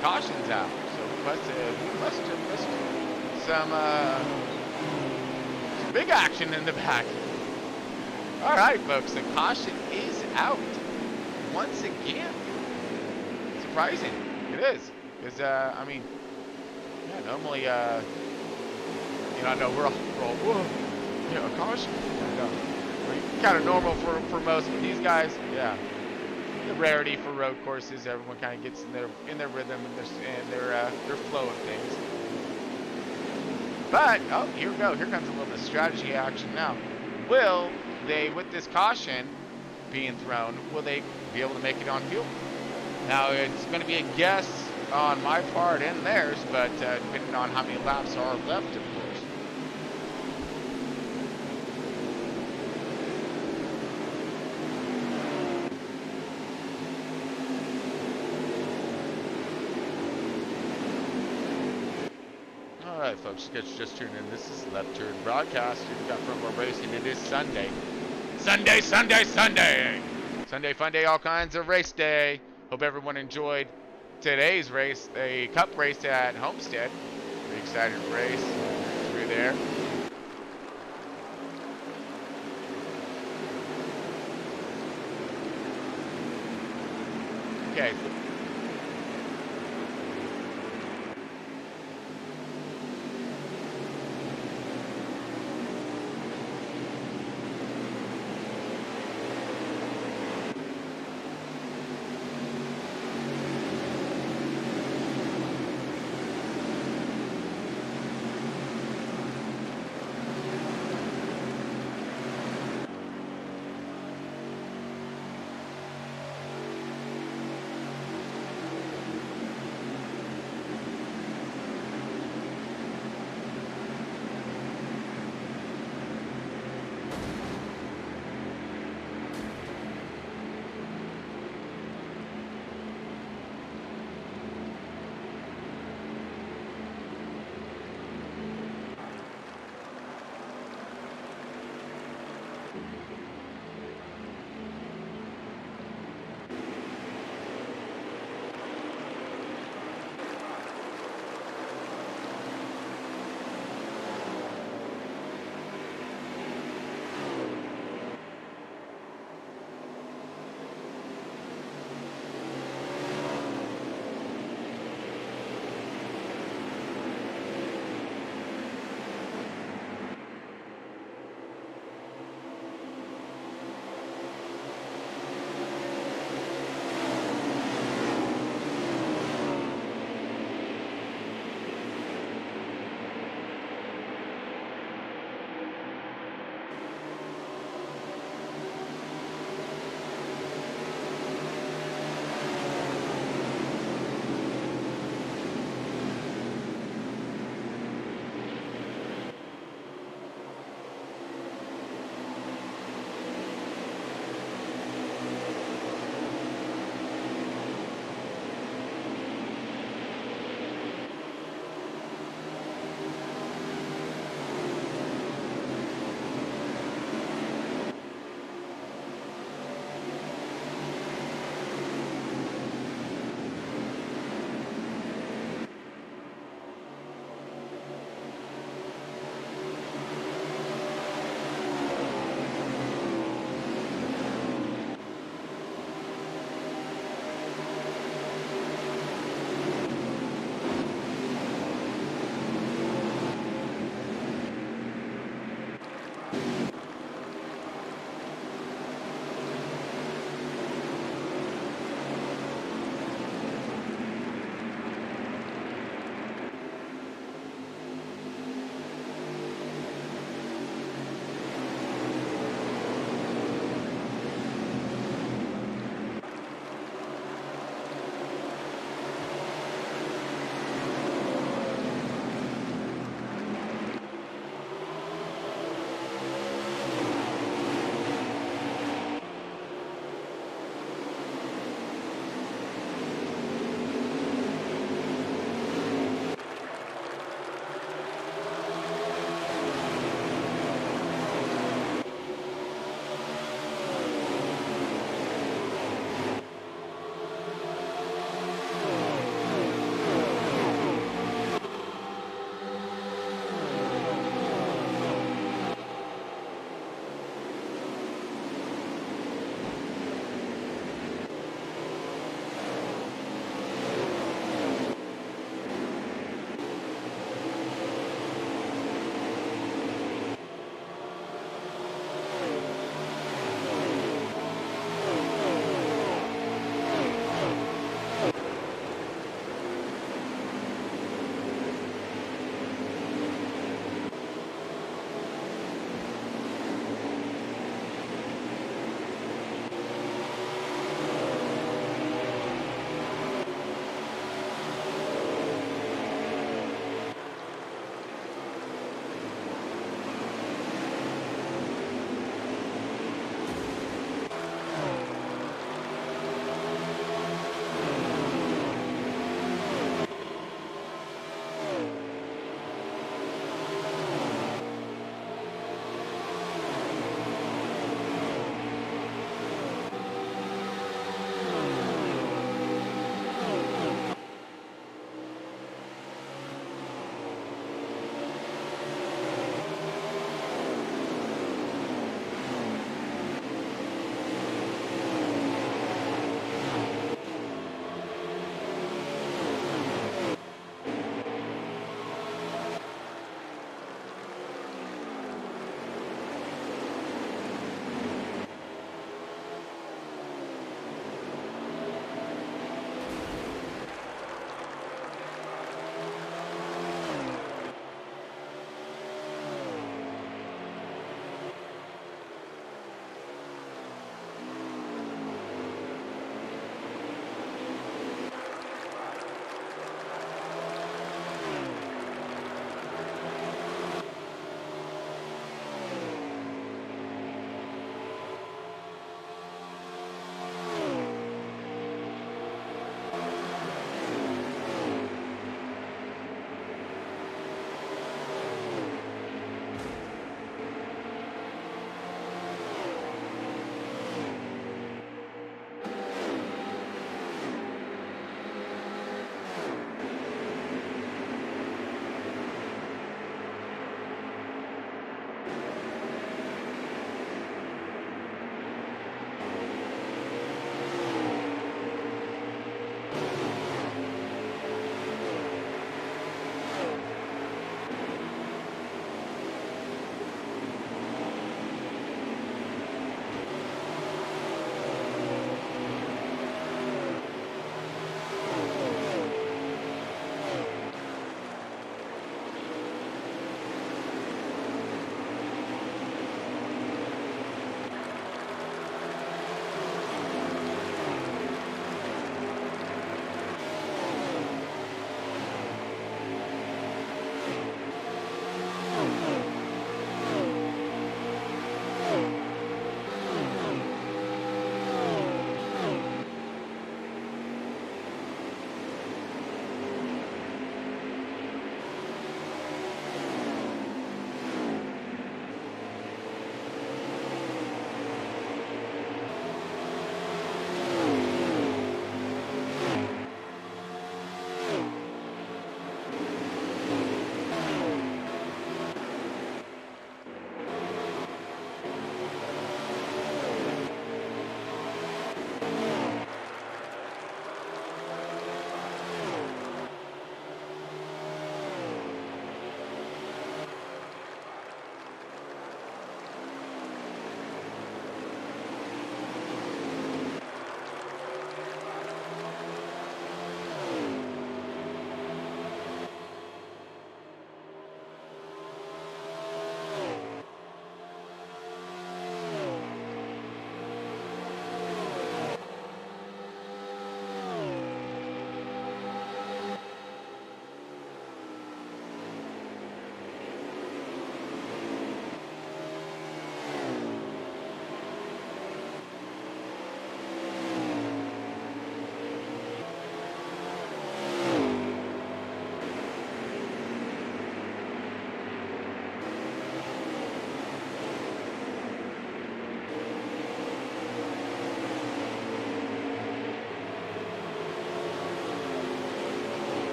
cautions out. So we must have missed some big action in the back. All right, folks, the caution is out once again. Surprising, it is, because I mean, normally, I know we're all whoa, caution. Kind of normal for most, but these guys, the rarity for road courses. Everyone kind of gets in their rhythm and their flow of things. But here we go. Here comes a little bit of strategy action now. Will they, with this caution being thrown, will they be able to make it on fuel? Now it's going to be a guess on my part and theirs, but depending on how many laps are left, of course. Alright, folks, just tuned in. This is Left Turn Broadcast. We've got Front Row Racing. It is Sunday. Sunday fun day, all kinds of race day. Hope everyone enjoyed today's race, a cup race at Homestead. Pretty excited race through there. Okay.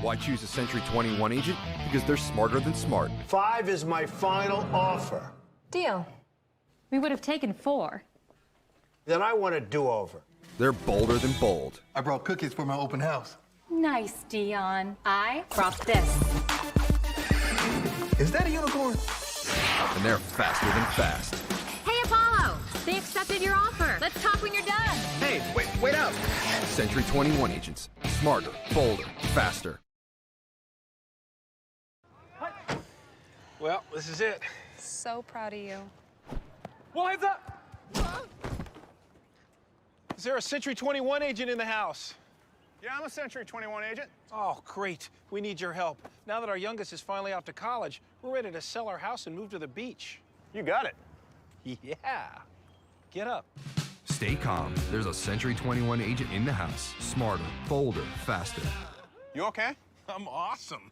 Why choose a Century 21 agent? Because they're smarter than smart.
5 is my final offer.
Deal. We would have taken 4.
Then I want a do-over.
They're bolder than bold.
I brought cookies for my open house.
Nice, Dion. I brought this.
Is that a unicorn?
And they're faster than fast.
Hey, Apollo! They accepted your offer. Let's talk when you're done.
Hey, wait up!
Century 21 agents. Smarter, bolder, faster.
Well, this is it.
So proud of you.
Winds up! Is there a Century 21 agent in the house?
Yeah, I'm a Century 21 agent.
Oh, great. We need your help. Now that our youngest is finally off to college, we're ready to sell our house and move to the beach.
You got it.
Yeah. Get up.
Stay calm. There's a Century 21 agent in the house. Smarter, bolder, faster.
You okay?
I'm awesome.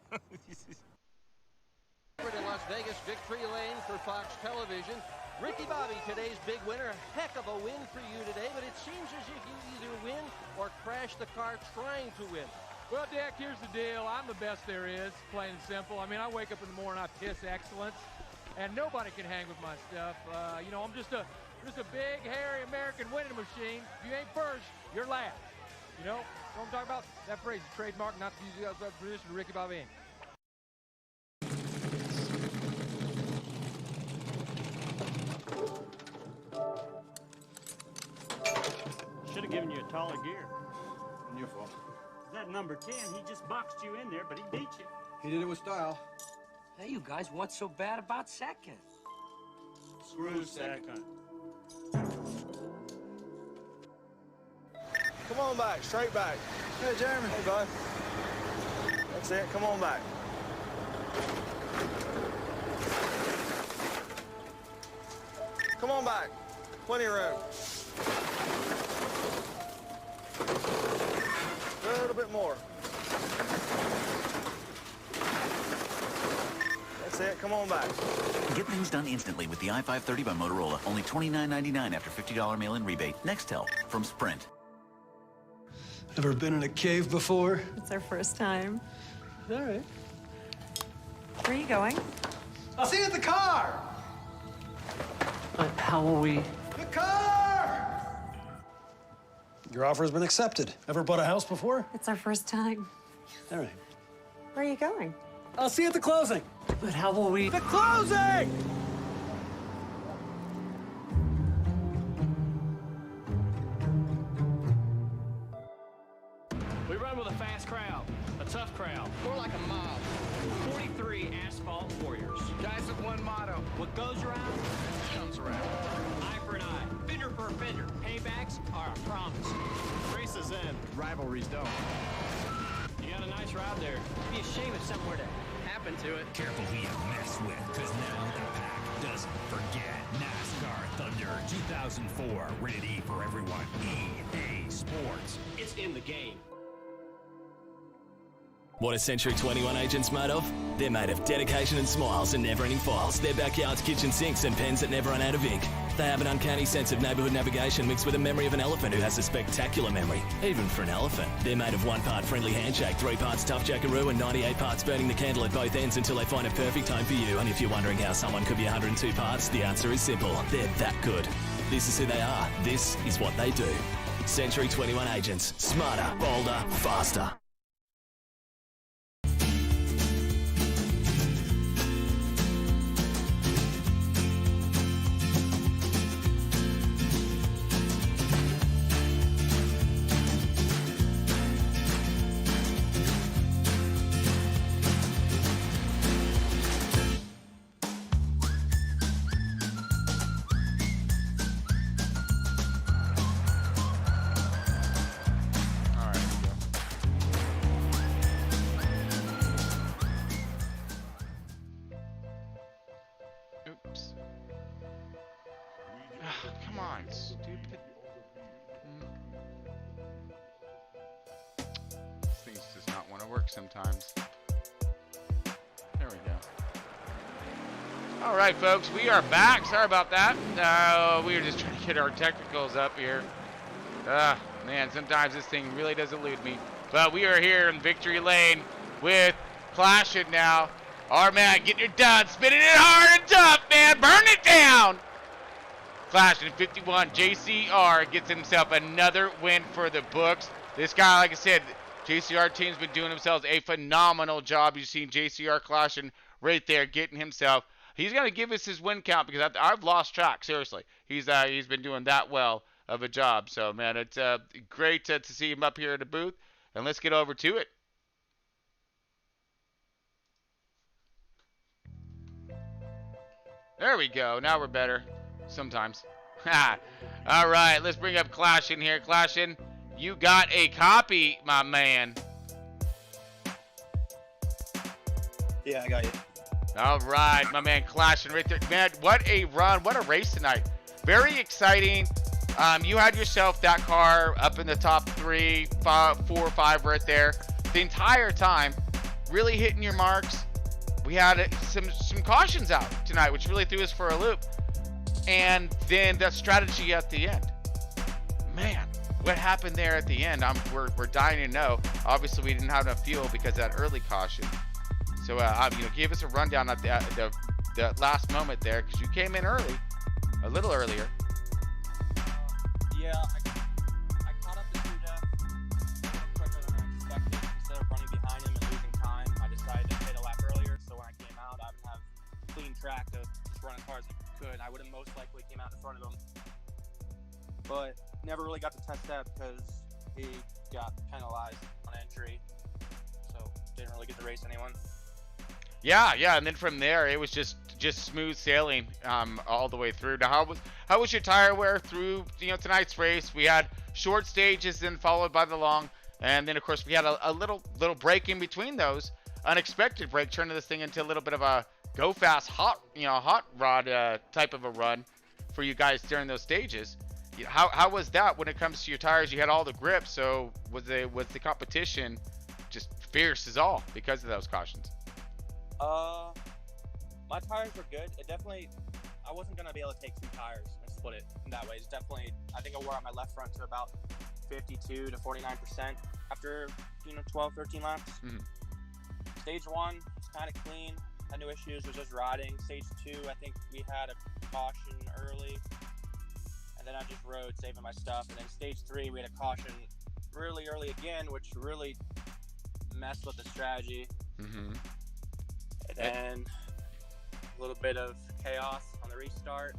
In Las Vegas, victory lane for Fox Television. Ricky Bobby, today's big winner. A heck of a win for you today, but it seems as if you either win or crash the car trying to win.
Well, Dick, here's the deal. I'm the best there is, plain and simple. I mean, I wake up in the morning, I piss excellence, and nobody can hang with my stuff. You know, I'm just a big, hairy American winning machine. If you ain't first, you're last. You know what I'm talking about? That phrase is trademark, not to use the position of Ricky Bobby.
Should have given you a taller gear.
Your fault.
That number 10, he just boxed you in there, but he beat you.
He did it with style.
Hey, you guys, what's so bad about second?
Screw second.
Come on back, straight back.
Hey, Jeremy.
Hey, bud. That's it, come on back. Come on back. Plenty of room. A little bit more. That's it, come on back.
Get things done instantly with the i530 by Motorola. Only $29.99 after $50 mail-in rebate. Nextel from Sprint.
Ever been in a cave before?
It's our first time.
All right.
Where are you going?
I'll see you at the car!
How will we?
The car! Your offer has been accepted. Ever bought a house before?
It's our first time.
All right.
Where are you going?
I'll see you at the closing.
But how will we?
The closing!
We run with a fast crowd, a tough crowd.
More like a mob.
43 asphalt warriors.
Guys with one motto.
What goes around
Comes around.
eye for an eye, fender for a fender. Paybacks are a promise. Races end, rivalries don't. You got a nice ride there. It'd be a shame if something were to happen to it.
Careful who you mess with, because now the pack doesn't forget. NASCAR Thunder 2004, rated E for everyone. EA Sports.
It's in the game.
What are Century 21 agents made of? They're made of dedication and smiles and never-ending files. Their backyard's kitchen sinks and pens that never run out of ink. They have an uncanny sense of neighbourhood navigation mixed with a memory of an elephant who has a spectacular memory, even for an elephant. They're made of 1 part friendly handshake, 3 parts tough jackaroo, and 98 parts burning the candle at both ends until they find a perfect home for you. And if you're wondering how someone could be 102 parts, the answer is simple. They're that good. This is who they are. This is what they do. Century 21 agents. Smarter, bolder, faster.
Oops. Come on, stupid. This thing does not want to work sometimes. There we go. All right, folks, we are back. Sorry about that. We were just trying to get our technicals up here. Man, sometimes this thing really does elude me. But we are here in Victory Lane with Clashing now. Our man getting it done, spinning it hard and tough, man. Burn it down. Clashing 51, JCR gets himself another win for the books. This guy, like I said, JCR team's been doing themselves a phenomenal job. You've seen JCR Clashing right there getting himself. He's going to give us his win count because I've lost track, seriously. He's been doing that well of a job. So, man, it's great to see him up here at the booth. And let's get over to it. There we go. Now we're better. Sometimes. All right, let's bring up Clashing here. Clashing, you got a copy, my man.
Yeah, I got you.
All right, my man Clashing right there. Man, what a run. What a race tonight. Very exciting. You had yourself that car up in the top 3, 4 or 5 right there. The entire time, really hitting your marks. We had some cautions out tonight, which really threw us for a loop. And then the strategy at the end. Man, what happened there at the end? We're dying to know. Obviously, we didn't have enough fuel because of that early caution. So, give us a rundown at the last moment there, because you came in early, a little earlier.
Yeah, I caught up to Jeff quicker than I expected. Instead of running behind him and losing time, I decided to hit a lap earlier. So when I came out, I would have clean track of just running as hard as I could. I would have most likely came out in front of him, but never really got to test that because he got penalized on entry, so didn't really get to race anyone.
Yeah, and then from there it was just smooth sailing all the way through. Now, how was your tire wear through tonight's race? We had short stages, then followed by the long, and then of course we had a little break in between those. Unexpected break, turning this thing into a little bit of a go fast hot rod type of a run for you guys during those stages. How was that when it comes to your tires? You had all the grip, so was the competition just fierce as all because of those cautions?
My tires were good. I wasn't going to be able to take 2 tires and split it in that way. It's definitely, I think I wore out my left front to about 52 to 49% after, 12, 13 laps. Mm-hmm. Stage 1, it's kind of clean. Had no issues. It was just riding. Stage 2, I think we had a caution early. And then I just rode, saving my stuff. And then stage 3, we had a caution really early again, which really messed with the strategy. Mm-hmm. And then a little bit of chaos on the restart.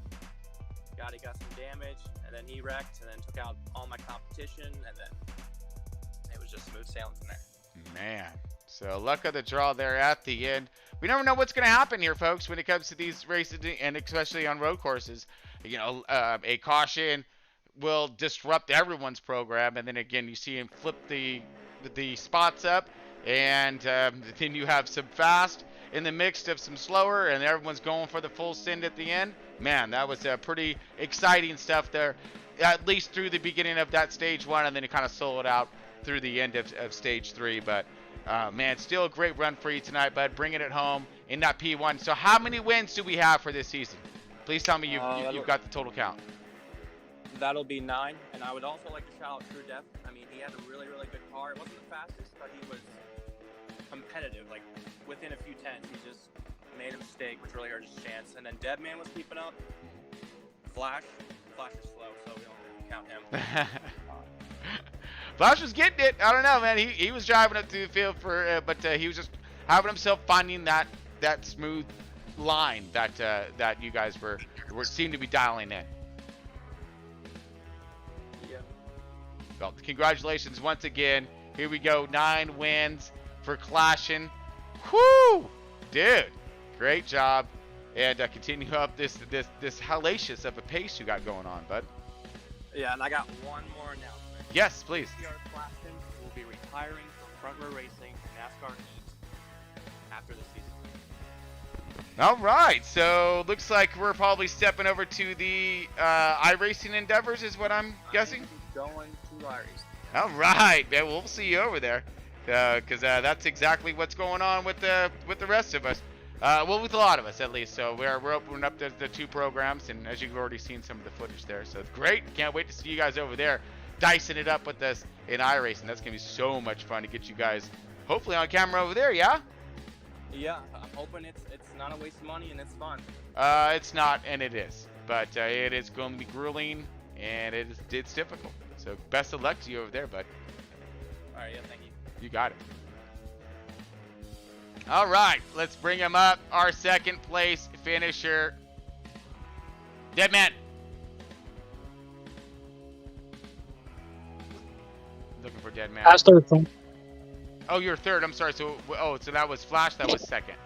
Gotti got some damage, and then he wrecked, and then took out all my competition, and then it was just smooth sailing from there.
Man, so luck of the draw there at the end. We never know what's going to happen here, folks, when it comes to these races, and especially on road courses. A caution will disrupt everyone's program, and then again, you see him flip the spots up, and then you have some fast in the mix of some slower, and everyone's going for the full send at the end. Man, that was pretty exciting stuff there, at least through the beginning of that stage 1, and then it kind of sold out through the end of stage 3. But man, still a great run for you tonight, bud, bringing it home in that P1. So how many wins do we have for this season? Please tell me you've got the total count.
That'll be 9, and I would also like to shout out True Depth. I mean, he had a really, really good car. It wasn't the fastest, but he was competitive. Like, within a few tenths, he just made a mistake, which really hurt his chance. And then Deadman was keeping up. Flash is slow, so we don't count him.
Flash was getting it. I don't know, man. He was driving up through the field but he was just having himself finding that smooth line that you guys were seemed to be dialing in.
Yeah.
Well, congratulations once again. Here we go, 9 wins for Clashing. Whoo! Dude, great job. And continue up this hellacious of a pace you got going on, bud.
Yeah, and I got one more announcement.
Yes, please.
Clashing will be retiring from front row racing in NASCAR Heat after the season.
All right, so looks like we're probably stepping over to the iRacing endeavors, is what I'm guessing.
Going to iRacing.
All right, man. We'll see you over there, because that's exactly what's going on with the rest of us. Well, with a lot of us at least. So we're opening up the 2 programs, and as you've already seen some of the footage there, so it's great. Can't wait to see you guys over there, dicing it up with us in iRacing. That's gonna be so much fun to get you guys hopefully on camera over there, yeah?
Yeah, I'm hoping it's not a waste of money and it's fun.
It's not, and it is. But it is going to be grueling, and it's difficult. So best of luck to you over there, bud.
All right, yeah, thank you.
You got it. All right, let's bring him up. Our second place finisher, Deadman. Looking for Deadman.
I started from.
Oh, you're third. I'm sorry. So that was Flash. That was second.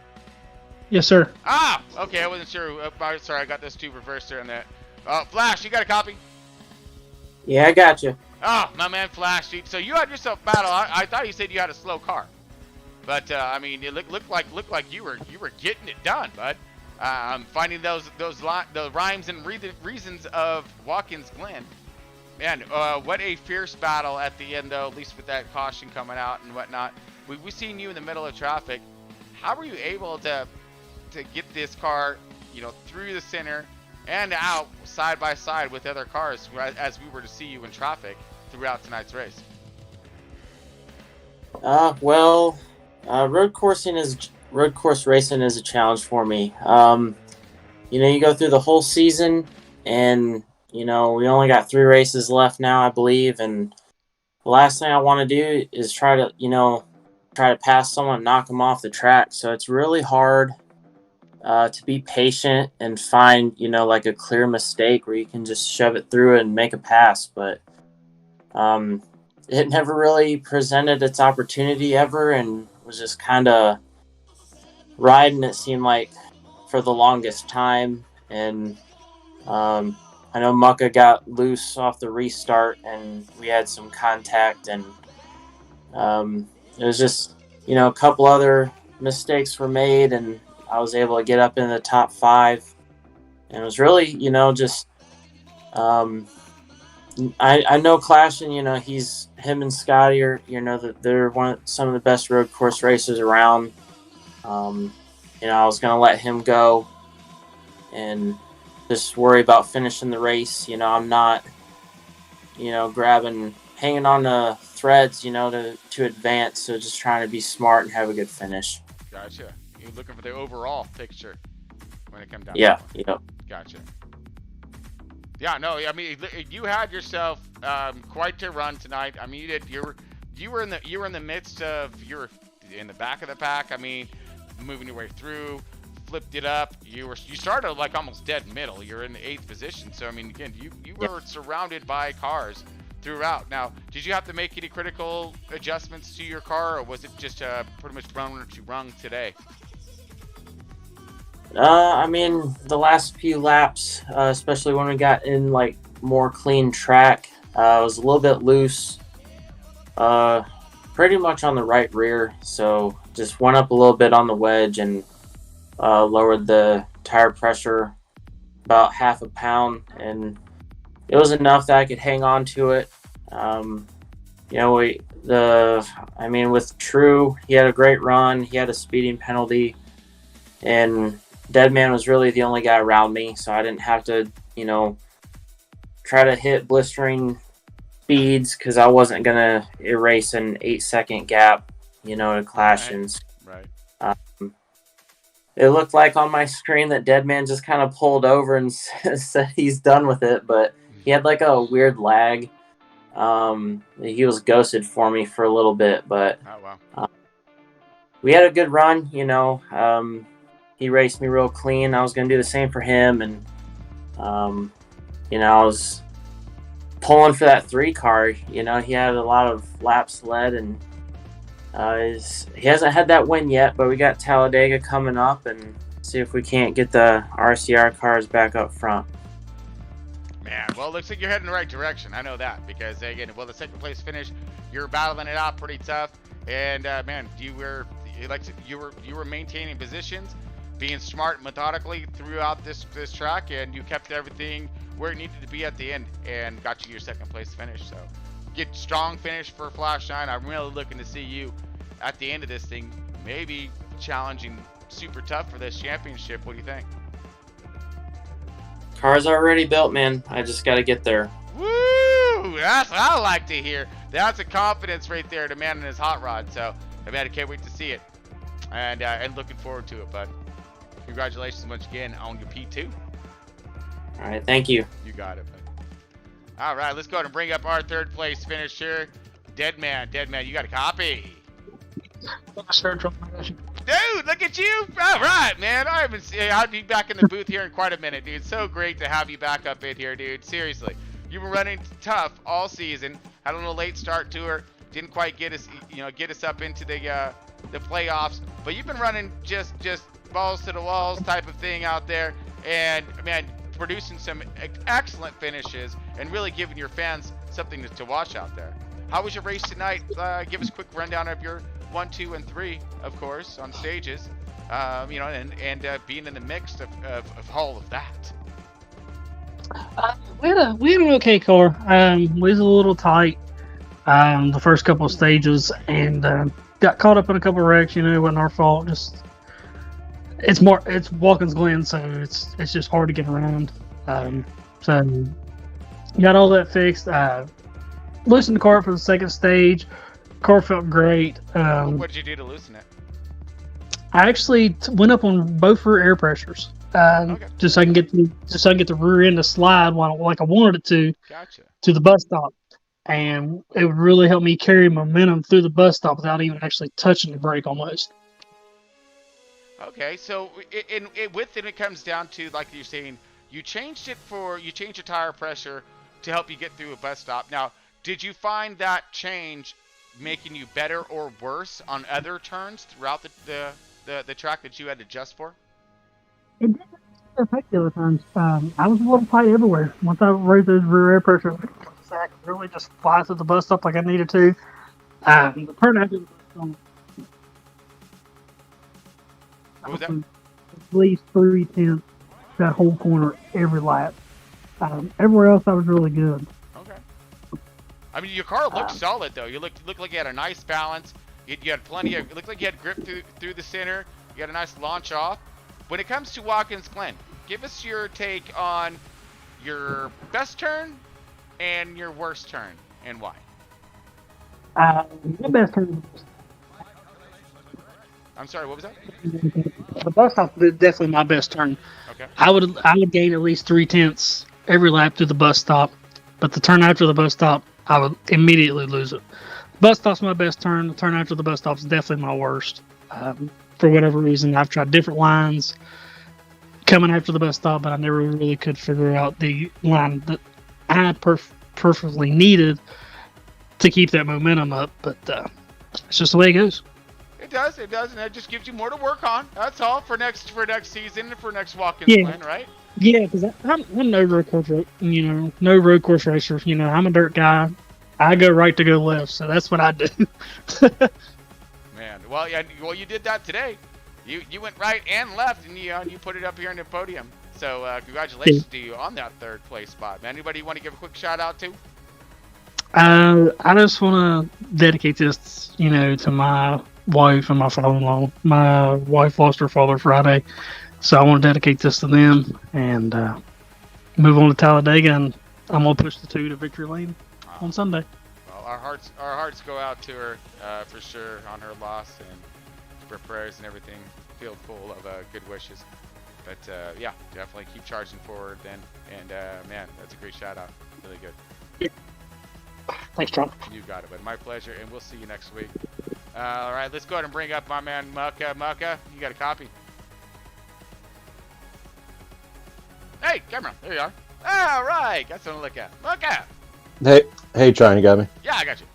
Yes, sir.
Ah, okay. I wasn't sure. Sorry, I got those two reversed there. And that. Flash, you got a copy?
Yeah, I got you.
Oh, my man, Flash. So you had yourself battle. I thought you said you had a slow car, but I mean, it looked like you were getting it done, bud. I'm finding those rhymes and reasons of Watkins Glen. Man, what a fierce battle at the end, though. At least with that caution coming out and whatnot. We seen you in the middle of traffic. How were you able to get this car, through the center and out side by side with other cars as we were to see you in traffic throughout tonight's race?
Road course racing is a challenge for me. You go through the whole season, and we only got 3 races left now, I believe, and the last thing I want to do is try to pass someone, knock them off the track. So it's really hard to be patient and find, like a clear mistake where you can just shove it through and make a pass. But it never really presented its opportunity ever, and was just kind of riding, it seemed like, for the longest time. And I know Mucka got loose off the restart, and we had some contact, and it was just, a couple other mistakes were made, and I was able to get up in the top 5. And it was really, just I know Clashing, him and Scotty are, they're some of the best road course racers around. I was going to let him go and just worry about finishing the race. I'm not, hanging on the threads, to advance. So just trying to be smart and have a good finish.
Gotcha. You're looking for the overall picture when it comes down.
Yeah. Yep.
Gotcha. Yeah. No. I mean, you had yourself quite a run tonight. I mean, you were in the midst of, you were in the back of the pack. I mean, moving your way through, flipped it up. You started like almost dead middle. You're in the 8th position. So I mean, again, you were surrounded by cars throughout. Now, did you have to make any critical adjustments to your car, or was it just pretty much run what you run today?
I mean, the last few laps, especially when we got in like more clean track, was a little bit loose, pretty much on the right rear. So just went up a little bit on the wedge and lowered the tire pressure about 0.5 pound, and it was enough that I could hang on to it. With True, he had a great run. He had a speeding penalty, and Deadman was really the only guy around me, so I didn't have to, try to hit blistering speeds because I wasn't going to erase an 8-second gap, to Clashins.
Right.
It looked like on my screen that Deadman just kind of pulled over and said he's done with it, but he had like a weird lag. He was ghosted for me for a little bit, but we had a good run, he raced me real clean. I was going to do the same for him, and I was pulling for that 3 car. He had a lot of laps led, and he hasn't had that win yet, but we got Talladega coming up, and see if we can't get the RCR cars back up front.
Man, well, it looks like you're heading in the right direction. I know that because, again, the second place finish, you're battling it out pretty tough, and man, you were maintaining positions, being smart methodically throughout this track, and you kept everything where it needed to be at the end and got you your second place finish. So get strong finish for Flash 9. I'm really looking to see you at the end of this thing, maybe challenging super tough for this championship. What do you think?
Car's already built, man. I just got to get there.
Woo! That's what I like to hear. That's a confidence right there to man in his hot rod. So I can't wait to see it, and looking forward to it, bud. Congratulations once again on your P2.
All right, thank you.
You got it, bud. All right, let's go ahead and bring up our third place finisher, Deadman. Deadman, you got a copy. Dude, look at you. All right, man. I'll be back in the booth here in quite a minute, dude. So great to have you back up in here, dude. Seriously. You've been running tough all season. Had a little late start to her. Didn't quite get us up into the playoffs. But you've been running just balls to the walls type of thing out there. And, man, producing some excellent finishes and really giving your fans something to watch out there. How was your race tonight? Give us a quick rundown of your 1, 2, and 3, of course, on stages, and being in the mix of all of that.
We had an okay car. We was a little tight the first couple of stages, and got caught up in a couple of wrecks. It wasn't our fault. Just it's Watkins Glen, so it's just hard to get around. So got all that fixed. Loosened the car for the second stage. Car felt great.
What did you do to loosen it?
I actually went up on both rear air pressures, just so I can get the rear end to slide like I wanted it to, to the bus stop, and it would really help me carry momentum through the bus stop without even actually touching the brake almost.
Okay, so with it comes down to, like you're saying, you changed your tire pressure to help you get through a bus stop. Now, did you find that change making you better or worse on other turns throughout the track that you had to adjust for?
It didn't affect the other turns. I was a little tight everywhere. Once I raised those rear air pressure, I could really just fly through the bus stop like I needed to. The turn after the bus stop,
what was that?
At least 3/10 that whole corner every lap. Everywhere else I was really good.
Okay. I mean, your car looked solid though. You looked like you had a nice balance. You had plenty of. It looked like you had grip through the center. You had a nice launch off. When it comes to Watkins Glen, give us your take on your best turn and your worst turn and why.
The best turn.
I'm sorry, what was that?
The bus stop is definitely my best turn.
Okay.
I would gain at least 3/10 every lap through the bus stop, but the turn after the bus stop, I would immediately lose it. Bus stop's my best turn. The turn after the bus stop is definitely my worst. For whatever reason, I've tried different lines coming after the bus stop, but I never really could figure out the line that I perfectly needed to keep that momentum up. But it's just the way it goes.
It does, and that just gives you more to work on. That's all for next season and for next Watkins Glen, right?
Yeah, because I'm no road course, no road course racer. I'm a dirt guy. I go right to go left, so that's what I do.
Man, well, you did that today. You went right and left, and you put it up here in the podium. So congratulations to you on that third place spot. Man, anybody you want to give a quick shout out to?
I just want to dedicate this, to my wife and my father-in-law. My wife lost her father Friday, so I want to dedicate this to them and move on to Talladega, and I'm gonna push the 2 to victory lane on Sunday.
Well, our hearts go out to her for sure on her loss, and her prayers and everything filled full of good wishes. But yeah, definitely keep charging forward then. And man, that's a great shout out. Really good.
Yeah. Thanks, John.
You got it, but my pleasure, and we'll see you next week. All right, let's go ahead and bring up my man Mucka. Mucka, you got a copy? Hey, camera, there you are. All right, got something to look at. Mucka.
Hey, John, you got me?
Yeah, I got you.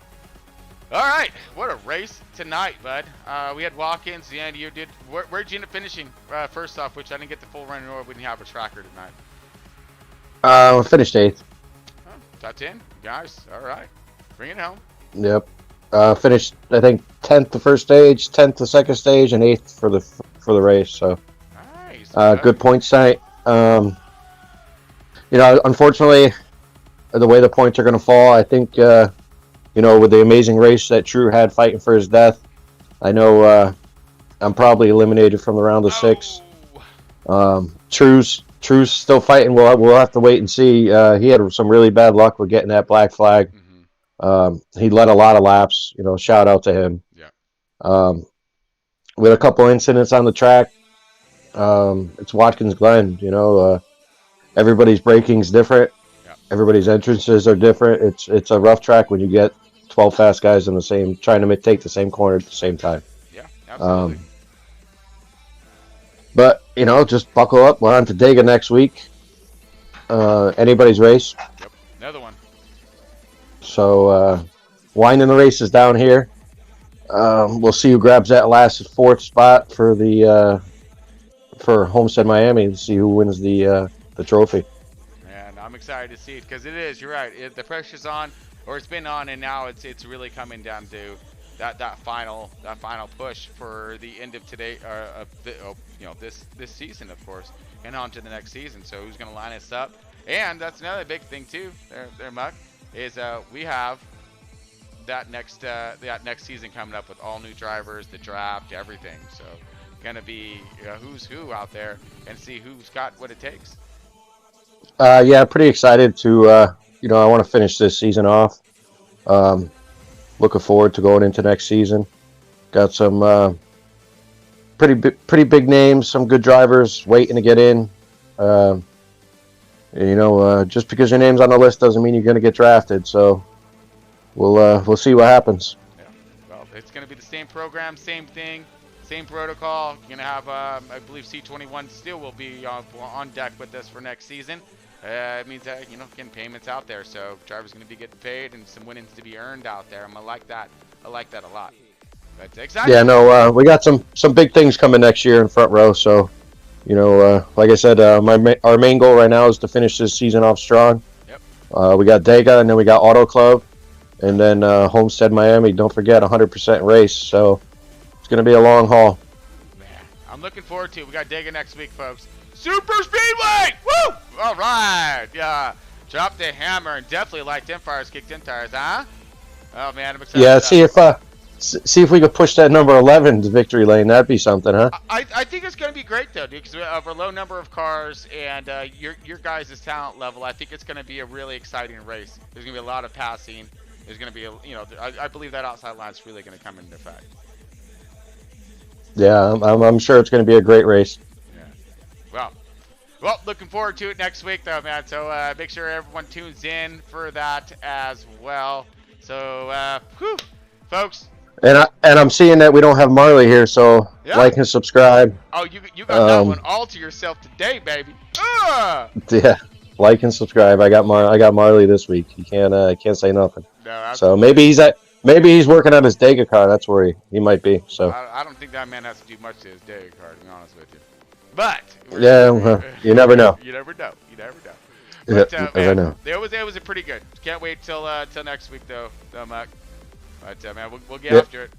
All right, what a race tonight, bud. We had Watkins, and you did. Where'd you end up finishing? First off, which I didn't get the full run, or we didn't have a tracker tonight.
Finished 8th.
Oh, top 10, guys. All right, bring it home.
Yep. Finished, I think, 10th the first stage, 10th the second stage, and 8th for the race. So,
nice.
Good points tonight. Unfortunately, the way the points are going to fall, I think, with the amazing race that True had fighting for his death, I know I'm probably eliminated from the round of 6. True's still fighting. We'll have to wait and see. He had some really bad luck with getting that black flag. He led a lot of laps. Shout out to him.
Yeah.
We had a couple incidents on the track. It's Watkins Glen, everybody's braking's different.
Yep.
Everybody's entrances are different. It's a rough track when you get 12 fast guys in the same, trying to take the same corner at the same time.
Yeah, absolutely.
But, just buckle up. We're on to Dega next week. Anybody's race.
Yep, another one.
So, winding the races down here. We'll see who grabs that last fourth spot for the for Homestead Miami and see who wins the trophy.
And I'm excited to see it because it is. You're right. The pressure's on, or it's been on, and now it's really coming down to that final push for the end of today, this season, of course, and on to the next season. So who's going to line us up? And that's another big thing too. There, Muck, is we have that next season coming up with all new drivers, the draft, everything. So gonna be who's who out there and see who's got what it takes.
Yeah, pretty excited to I want to finish this season off. Looking forward to going into next season. Got some pretty big names, some good drivers waiting to get in. Just because your name's on the list doesn't mean you're going to get drafted. So we'll see what happens.
Yeah. Well, it's going to be the same program, same thing, same protocol. You're going to have, I believe C-21 still will be on deck with us for next season. It means that, getting payments out there. So drivers going to be getting paid and some winnings to be earned out there. I'm going to like that. I like that a lot. But exciting.
Yeah, no, we got some big things coming next year in front row. So, like I said, our main goal right now is to finish this season off strong.
Yep.
We got Dega, and then we got Auto Club, and then Homestead Miami. Don't forget, 100% race. So it's going to be a long haul.
Man, I'm looking forward to it. We got Dega next week, folks. Super Speedway! Woo! All right. Yeah. Drop the hammer and definitely like them fires, kick them tires, huh? Oh, man, I'm excited.
Yeah, see if we could push that number 11 to victory lane. That'd be something, huh?
I think it's going to be great, though, dude, because of a low number of cars and your guys' talent level. I think it's going to be a really exciting race. There's going to be a lot of passing. There's going to be, I believe that outside line is really going to come into effect.
Yeah, I'm sure it's going to be a great race.
Yeah. Well, looking forward to it next week, though, man. So make sure everyone tunes in for that as well. So, folks.
And I'm seeing that we don't have Marley here, so like and subscribe.
Oh, you got that one all to yourself today, baby.
Yeah, like and subscribe. I got Marley this week. He can't say nothing.
No,
so maybe he's working on his Dega car. That's where he might be. So
I don't think that man has to do much to his Dega car, to be honest with you. But
you never know.
You never know.
But,
man,
know.
It was a pretty good. Can't wait till next week though, Muck. But man, we'll get after it.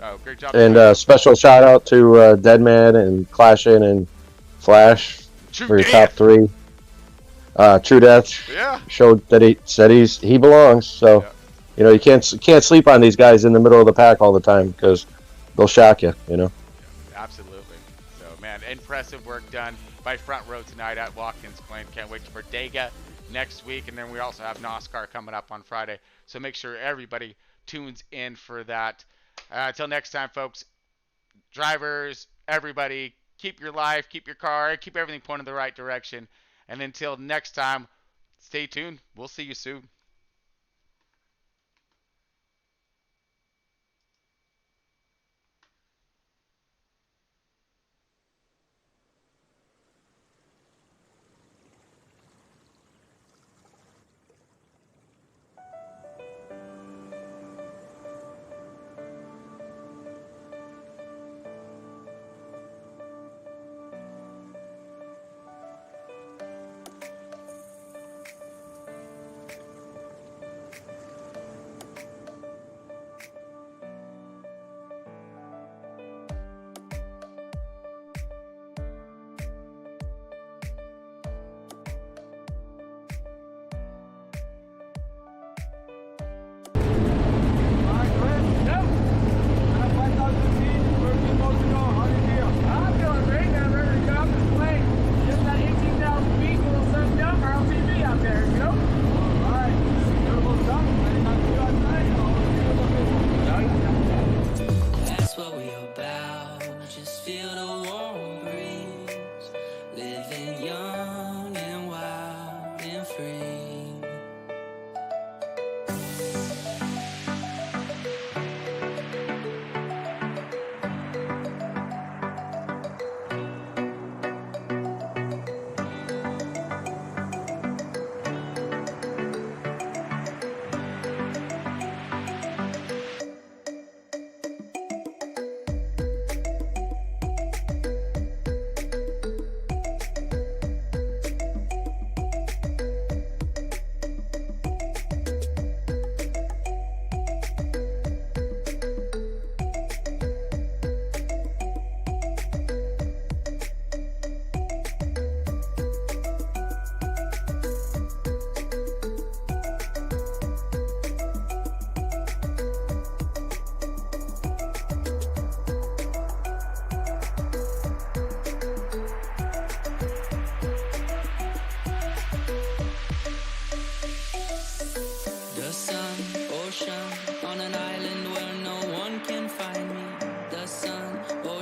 Oh, great job.
And special shout out to Deadman and Clashin and Flash for your top 3. True Death showed that he belongs. So you can't sleep on these guys in the middle of the pack all the time because they'll shock you.
Absolutely. So man, impressive work done by Front Row tonight at Watkins, Glen. Can't wait for Dega next week, and then we also have NASCAR coming up on Friday. So make sure everybody tunes in for that. Until next time, folks, drivers, everybody, keep your life, keep your car, keep everything pointed in the right direction. And until next time, stay tuned. We'll see you soon.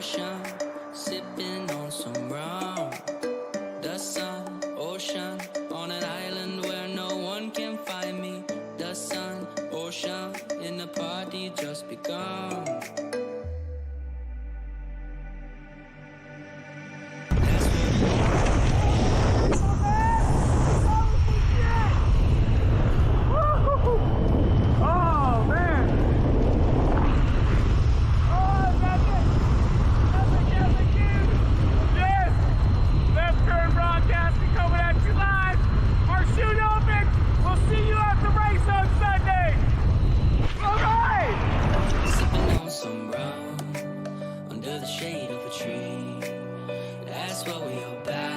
ocean, sipping on some rum. The sun, ocean, on an island where no one can find me. The sun, ocean, and the party just begun. Some rum under the shade of a tree. That's what we all about.